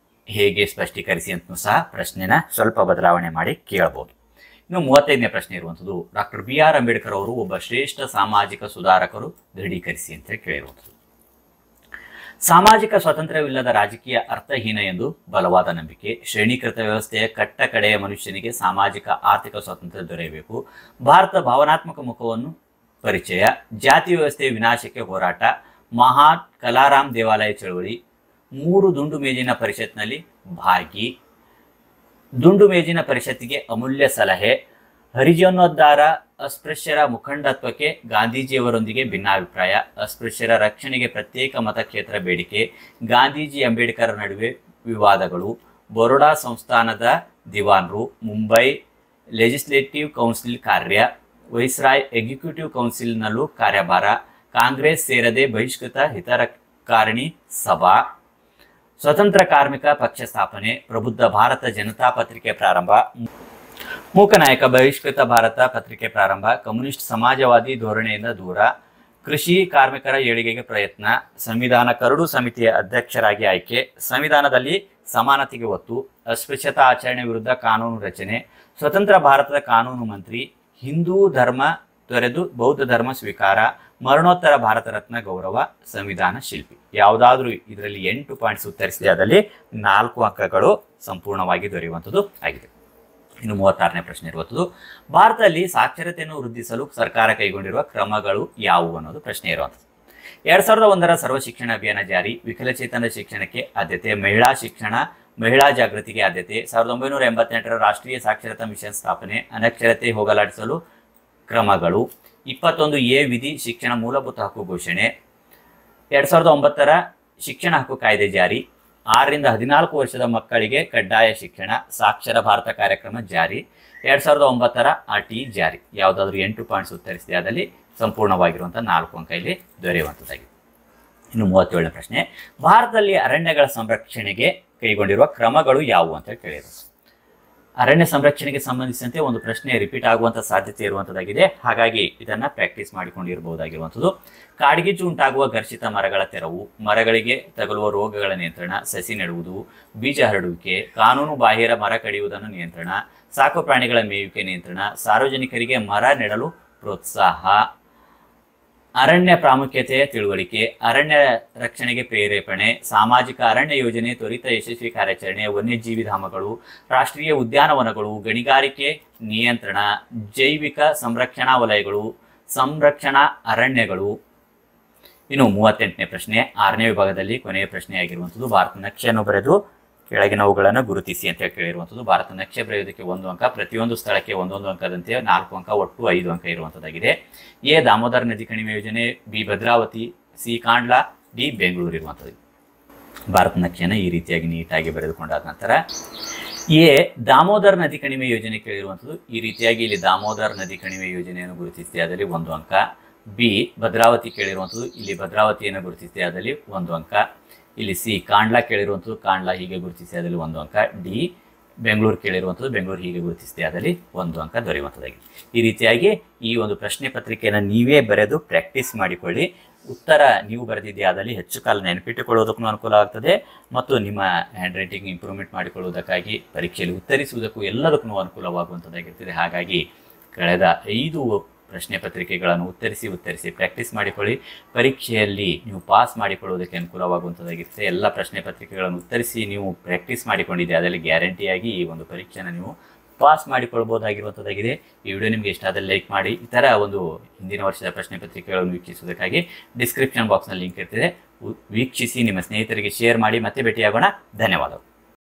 ಹೇಗೆ ಸ್ಪಷ್ಟೀಕರಿಸಿ ಅಂತಲೂ ಸಹ ಪ್ರಶ್ನೆನ ಸ್ವಲ್ಪ ಬದಲಾವಣೆ ಮಾಡಿ ಕೇಳಬಹುದು. ಇನ್ನು 35ನೇ ಪ್ರಶ್ನೆ ಇರುವಂಥದ್ದು, ಡಾಕ್ಟರ್ BR ಅಂಬೇಡ್ಕರ್ ಅವರು ಒಬ್ಬ ಶ್ರೇಷ್ಠ ಸಾಮಾಜಿಕ ಸುಧಾರಕರು ದೃಢೀಕರಿಸಿ ಅಂತ ಹೇಳಿ ಕೇಳಿರುವಂಥದ್ದು. ಸಾಮಾಜಿಕ ಸ್ವಾತಂತ್ರ್ಯವಿಲ್ಲದ ರಾಜಕೀಯ ಅರ್ಥಹೀನ ಎಂದು ಬಲವಾದ ನಂಬಿಕೆ, ಶ್ರೇಣೀಕೃತ ವ್ಯವಸ್ಥೆಯ ಕಟ್ಟ ಕಡೆಯ ಮನುಷ್ಯನಿಗೆ ಸಾಮಾಜಿಕ ಆರ್ಥಿಕ ಸ್ವಾತಂತ್ರ್ಯ ದೊರೆಯಬೇಕು, ಭಾರತ ಭಾವನಾತ್ಮಕ ಮುಖವನ್ನು ಪರಿಚಯ, ಜಾತಿ ವ್ಯವಸ್ಥೆಯ ವಿನಾಶಕ್ಕೆ ಹೋರಾಟ, ಮಹಾನ್ ಕಲಾರಾಮ್ ದೇವಾಲಯ ಚಳವಳಿ, 3 ದುಂಡು ಮೇಜಿನ ಪರಿಷತ್ನಲ್ಲಿ ಭಾಗಿ, ದುಂಡು ಮೇಜಿನ ಪರಿಷತ್ತಿಗೆ ಅಮೂಲ್ಯ ಸಲಹೆ, ಹರಿಜನೋದ್ಧಾರ ಅಸ್ಪೃಶ್ಯರ ಮುಖಂಡತ್ವಕ್ಕೆ ಗಾಂಧೀಜಿಯವರೊಂದಿಗೆ ಭಿನ್ನಾಭಿಪ್ರಾಯ, ಅಸ್ಪೃಶ್ಯರ ರಕ್ಷಣೆಗೆ ಪ್ರತ್ಯೇಕ ಮತಕ್ಷೇತ್ರ ಬೇಡಿಕೆ, ಗಾಂಧೀಜಿ ಅಂಬೇಡ್ಕರ್ ನಡುವೆ ವಿವಾದಗಳು, ಬರೋಡಾ ಸಂಸ್ಥಾನದ ದಿವಾನ್ರು, ಮುಂಬೈ ಲೆಜಿಸ್ಲೇಟಿವ್ ಕೌನ್ಸಿಲ್ ಕಾರ್ಯ, ವೈಸ್ರಾಯ್ ಎಕ್ಸಿಕ್ಯೂಟಿವ್ ಕೌನ್ಸಿಲ್ನಲ್ಲೂ ಕಾರ್ಯಭಾರ, ಕಾಂಗ್ರೆಸ್ ಸೇರದೆ ಬಹಿಷ್ಕೃತ ಹಿತಕಾರಿಣಿ ಸಭಾ, ಸ್ವತಂತ್ರ ಕಾರ್ಮಿಕ ಪಕ್ಷ ಸ್ಥಾಪನೆ, ಪ್ರಬುದ್ಧ ಭಾರತ ಜನತಾ ಪತ್ರಿಕೆ ಪ್ರಾರಂಭ, ಮೂಕನಾಯಕ ಬಹಿಷ್ಕೃತ ಭಾರತ ಪತ್ರಿಕೆ ಪ್ರಾರಂಭ, ಕಮ್ಯುನಿಸ್ಟ್ ಸಮಾಜವಾದಿ ಧೋರಣೆಯಿಂದ ದೂರ, ಕೃಷಿ ಕಾರ್ಮಿಕರ ಏಳಿಗೆಗೆ ಪ್ರಯತ್ನ, ಸಂವಿಧಾನ ಕರಡು ಸಮಿತಿಯ ಅಧ್ಯಕ್ಷರಾಗಿ ಆಯ್ಕೆ, ಸಂವಿಧಾನದಲ್ಲಿ ಸಮಾನತೆಗೆ ಒತ್ತು, ಅಸ್ಪೃಶ್ಯತಾ ಆಚರಣೆ ವಿರುದ್ಧ ಕಾನೂನು ರಚನೆ, ಸ್ವತಂತ್ರ ಭಾರತದ ಕಾನೂನು ಮಂತ್ರಿ, ಹಿಂದೂ ಧರ್ಮ ತೊರೆದು ಬೌದ್ಧ ಧರ್ಮ ಸ್ವೀಕಾರ, ಮರಣೋತ್ತರ ಭಾರತ ರತ್ನ ಗೌರವ, ಸಂವಿಧಾನ ಶಿಲ್ಪಿ. ಯಾವುದಾದ್ರೂ ಇದರಲ್ಲಿ 8 ಪಾಯಿಂಟ್ಸ್ ಉತ್ತರಿಸಿದೆ, ಅದರಲ್ಲಿ 4 ಅಂಕಗಳು ಸಂಪೂರ್ಣವಾಗಿ ದೊರೆಯುವಂಥದ್ದು ಆಗಿದೆ. ಇನ್ನು 36ನೇ ಪ್ರಶ್ನೆ ಇರುವಂಥದ್ದು, ಭಾರತದಲ್ಲಿ ಸಾಕ್ಷರತೆಯನ್ನು ವೃದ್ಧಿಸಲು ಸರ್ಕಾರ ಕೈಗೊಂಡಿರುವ ಕ್ರಮಗಳು ಯಾವುವು ಅನ್ನೋದು ಪ್ರಶ್ನೆ ಇರುವಂಥದ್ದು. 2001ರ ಸರ್ವ ಶಿಕ್ಷಣ ಅಭಿಯಾನ ಜಾರಿ, ವಿಕಲಚೇತನ ಶಿಕ್ಷಣಕ್ಕೆ ಆದ್ಯತೆ, ಮಹಿಳಾ ಶಿಕ್ಷಣ ಮಹಿಳಾ ಜಾಗೃತಿಗೆ ಆದ್ಯತೆ, 1988ರ ರಾಷ್ಟ್ರೀಯ ಸಾಕ್ಷರತಾ ಮಿಷನ್ ಸ್ಥಾಪನೆ, ಅನಕ್ಷರತೆ ಹೋಗಲಾಡಿಸಲು ಕ್ರಮಗಳು, 21A ವಿಧಿ ಶಿಕ್ಷಣ ಮೂಲಭೂತ ಹಕ್ಕು ಘೋಷಣೆ, 2009ರ ಶಿಕ್ಷಣ ಹಕ್ಕು ಕಾಯ್ದೆ ಜಾರಿ, 6ರಿಂದ 14 ವರ್ಷದ ಮಕ್ಕಳಿಗೆ ಕಡ್ಡಾಯ ಶಿಕ್ಷಣ, ಸಾಕ್ಷರ ಭಾರತ ಕಾರ್ಯಕ್ರಮ ಜಾರಿ, 2009ರ RTE ಜಾರಿ. ಯಾವುದಾದ್ರೂ 8 ಪಾಯಿಂಟ್ಸ್ ಉತ್ತರಿಸಿದೆ, ಅದರಲ್ಲಿ ಸಂಪೂರ್ಣವಾಗಿರುವಂತಹ 4 ಅಂಕ ಇಲ್ಲಿ ದೊರೆಯುವಂಥದ್ದಾಗಿದೆ. ಇನ್ನು 37ನೇ ಪ್ರಶ್ನೆ, ಭಾರತದಲ್ಲಿ ಅರಣ್ಯಗಳ ಸಂರಕ್ಷಣೆಗೆ ಕೈಗೊಂಡಿರುವ ಕ್ರಮಗಳು ಯಾವುವು ಅಂತ ಕೇಳಿದ್ರು. ಅರಣ್ಯ ಸಂರಕ್ಷಣೆಗೆ ಸಂಬಂಧಿಸಿದಂತೆ ಒಂದು ಪ್ರಶ್ನೆ ರಿಪೀಟ್ ಆಗುವಂಥ ಸಾಧ್ಯತೆ ಇರುವಂಥದ್ದಾಗಿದೆ, ಹಾಗಾಗಿ ಇದನ್ನು ಪ್ರಾಕ್ಟೀಸ್ ಮಾಡಿಕೊಂಡಿರಬಹುದಾಗಿರುವಂಥದ್ದು. ಕಾಡ್ಗಿಚ್ಚು ಉಂಟಾಗುವ ಘರ್ಷಿತ ಮರಗಳ ತೆರವು, ಮರಗಳಿಗೆ ತಗುಲುವ ರೋಗಗಳ ನಿಯಂತ್ರಣ, ಸಸಿ ನೆಡುವುದು, ಬೀಜ ಹರಡುವಿಕೆ, ಕಾನೂನು ಬಾಹಿರ ಮರ ಕಡಿಯುವುದನ್ನು ನಿಯಂತ್ರಣ, ಸಾಕು ಪ್ರಾಣಿಗಳ ಮೇಯುವಿಕೆ ನಿಯಂತ್ರಣ, ಸಾರ್ವಜನಿಕರಿಗೆ ಮರ ನೆಡಲು ಪ್ರೋತ್ಸಾಹ, ಅರಣ್ಯ ಪ್ರಾಮುಖ್ಯತೆಯ ತಿಳುವಳಿಕೆ, ಅರಣ್ಯ ರಕ್ಷಣೆಗೆ ಪ್ರೇರೇಪಣೆ, ಸಾಮಾಜಿಕ ಅರಣ್ಯ ಯೋಜನೆ ತ್ವರಿತ ಯಶಸ್ವಿ ಕಾರ್ಯಾಚರಣೆ, ವನ್ಯಜೀವಿ ಧಾಮಗಳು, ರಾಷ್ಟ್ರೀಯ ಉದ್ಯಾನವನಗಳು, ಗಣಿಗಾರಿಕೆ ನಿಯಂತ್ರಣ, ಜೈವಿಕ ಸಂರಕ್ಷಣಾ ವಲಯಗಳು, ಸಂರಕ್ಷಣಾ ಅರಣ್ಯಗಳು. ಇನ್ನು 38ನೇ ಪ್ರಶ್ನೆ, 6ನೇ ವಿಭಾಗದಲ್ಲಿ ಕೊನೆಯ ಪ್ರಶ್ನೆಯಾಗಿರುವಂಥದ್ದು, ಭಾರತ ನಕ್ಷೆಯನ್ನು ಬರೆದು ಕೆಳಗಿನವುಗಳನ್ನು ಗುರುತಿಸಿ ಅಂತ ಕೇಳಿರುವಂಥದ್ದು. ಭಾರತ ನಕ್ಷೆ ಬರೆಯುವುದಕ್ಕೆ 1 ಅಂಕ, ಪ್ರತಿಯೊಂದು ಸ್ಥಳಕ್ಕೆ 1 ಅಂಕದಂತೆ 4 ಅಂಕ, ಒಟ್ಟು 5 ಅಂಕ ಇರುವಂಥದ್ದಾಗಿದೆ. ಎ ದಾಮೋದರ ನದಿ ಕಣಿವೆ ಯೋಜನೆ, ಬಿ ಭದ್ರಾವತಿ, ಸಿ ಕಾಂಡ್ಲಾ, ಡಿ ಬೆಂಗಳೂರು ಇರುವಂಥದ್ದು. ಭಾರತ ನಕ್ಷೆಯನ್ನು ಈ ರೀತಿಯಾಗಿ ನೀಟಾಗಿ ಬರೆದುಕೊಂಡಾದ ನಂತರ ಎ ದಾಮೋದರ ನದಿ ಕಣಿವೆ ಯೋಜನೆ ಕೇಳಿರುವಂಥದ್ದು, ಈ ರೀತಿಯಾಗಿ ಇಲ್ಲಿ ದಾಮೋದರ ನದಿ ಕಣಿವೆ ಯೋಜನೆಯನ್ನು ಗುರುತಿಸಿದೆ, ಅದರಲ್ಲಿ 1 ಅಂಕ. ಬಿ ಭದ್ರಾವತಿ ಕೇಳಿರುವಂಥದ್ದು, ಇಲ್ಲಿ ಭದ್ರಾವತಿಯನ್ನು ಗುರುತಿಸಿದೆ, ಅದರಲ್ಲಿ 1 ಅಂಕ. ಇಲ್ಲಿ ಸಿ ಕಾಂಡ್ಲಾ ಕೇಳಿರುವಂಥದ್ದು, ಕಾಂಡ್ಲಾ ಹೀಗೆ ಗುರುತಿಸಿದೆ, ಅದರಲ್ಲಿ 1 ಅಂಕ. ಡಿ ಬೆಂಗಳೂರು ಕೇಳಿರುವಂಥದ್ದು, ಬೆಂಗಳೂರು ಹೀಗೆ ಗುರುತಿಸಿದೆ, ಅದರಲ್ಲಿ 1 ಅಂಕ ದೊರೆಯುವಂಥದ್ದಾಗಿದೆ. ಈ ರೀತಿಯಾಗಿ ಈ ಒಂದು ಪ್ರಶ್ನೆ ಪತ್ರಿಕೆಯನ್ನು ನೀವೇ ಬರೆದು ಪ್ರಾಕ್ಟೀಸ್ ಮಾಡಿಕೊಳ್ಳಿ. ಉತ್ತರ ನೀವು ಬರೆದಿದ್ದೆ ಆದಲ್ಲಿ ಹೆಚ್ಚು ಕಾಲ ನೆನಪಿಟ್ಟುಕೊಳ್ಳೋದಕ್ಕೂ ಅನುಕೂಲ ಆಗ್ತದೆ, ಮತ್ತು ನಿಮ್ಮ ಹ್ಯಾಂಡ್ ರೈಟಿಂಗ್ ಇಂಪ್ರೂವ್ಮೆಂಟ್ ಮಾಡಿಕೊಳ್ಳುವುದಕ್ಕಾಗಿ ಪರೀಕ್ಷೆಯಲ್ಲಿ ಉತ್ತರಿಸುವುದಕ್ಕೂ ಎಲ್ಲದಕ್ಕೂ ಅನುಕೂಲವಾಗುವಂಥದ್ದಾಗಿರ್ತದೆ. ಹಾಗಾಗಿ ಕಳೆದ 5 ಪ್ರಶ್ನೆ ಪತ್ರಿಕೆಗಳನ್ನು ಉತ್ತರಿಸಿ ಪ್ರಾಕ್ಟೀಸ್ ಮಾಡಿಕೊಳ್ಳಿ. ಪರೀಕ್ಷೆಯಲ್ಲಿ ನೀವು ಪಾಸ್ ಮಾಡಿಕೊಳ್ಳುವುದಕ್ಕೆ ಅನುಕೂಲವಾಗುವಂಥದ್ದಾಗಿರುತ್ತೆ. ಎಲ್ಲ ಪ್ರಶ್ನೆ ಪತ್ರಿಕೆಗಳನ್ನು ಉತ್ತರಿಸಿ ನೀವು ಪ್ರಾಕ್ಟೀಸ್ ಮಾಡಿಕೊಂಡಿದ್ದೆ, ಅದರಲ್ಲಿ ಗ್ಯಾರಂಟಿಯಾಗಿ ಈ ಒಂದು ಪರೀಕ್ಷೆಯನ್ನು ನೀವು ಪಾಸ್ ಮಾಡಿಕೊಳ್ಬೋದಾಗಿರುವಂಥದ್ದಾಗಿದೆ. ಈ ವಿಡಿಯೋ ನಿಮಗೆ ಇಷ್ಟ ಆದರೆ ಲೈಕ್ ಮಾಡಿ. ಈ ಥರ ಒಂದು ಹಿಂದಿನ ವರ್ಷದ ಪ್ರಶ್ನೆ ಪತ್ರಿಕೆಗಳನ್ನು ವೀಕ್ಷಿಸುವುದಕ್ಕಾಗಿ ಡಿಸ್ಕ್ರಿಪ್ಷನ್ ಬಾಕ್ಸ್ನಲ್ಲಿ ಲಿಂಕ್ ಇರ್ತಿದೆ, ವೀಕ್ಷಿಸಿ, ನಿಮ್ಮ ಸ್ನೇಹಿತರಿಗೆ ಶೇರ್ ಮಾಡಿ. ಮತ್ತೆ ಭೇಟಿಯಾಗೋಣ. ಧನ್ಯವಾದಗಳು.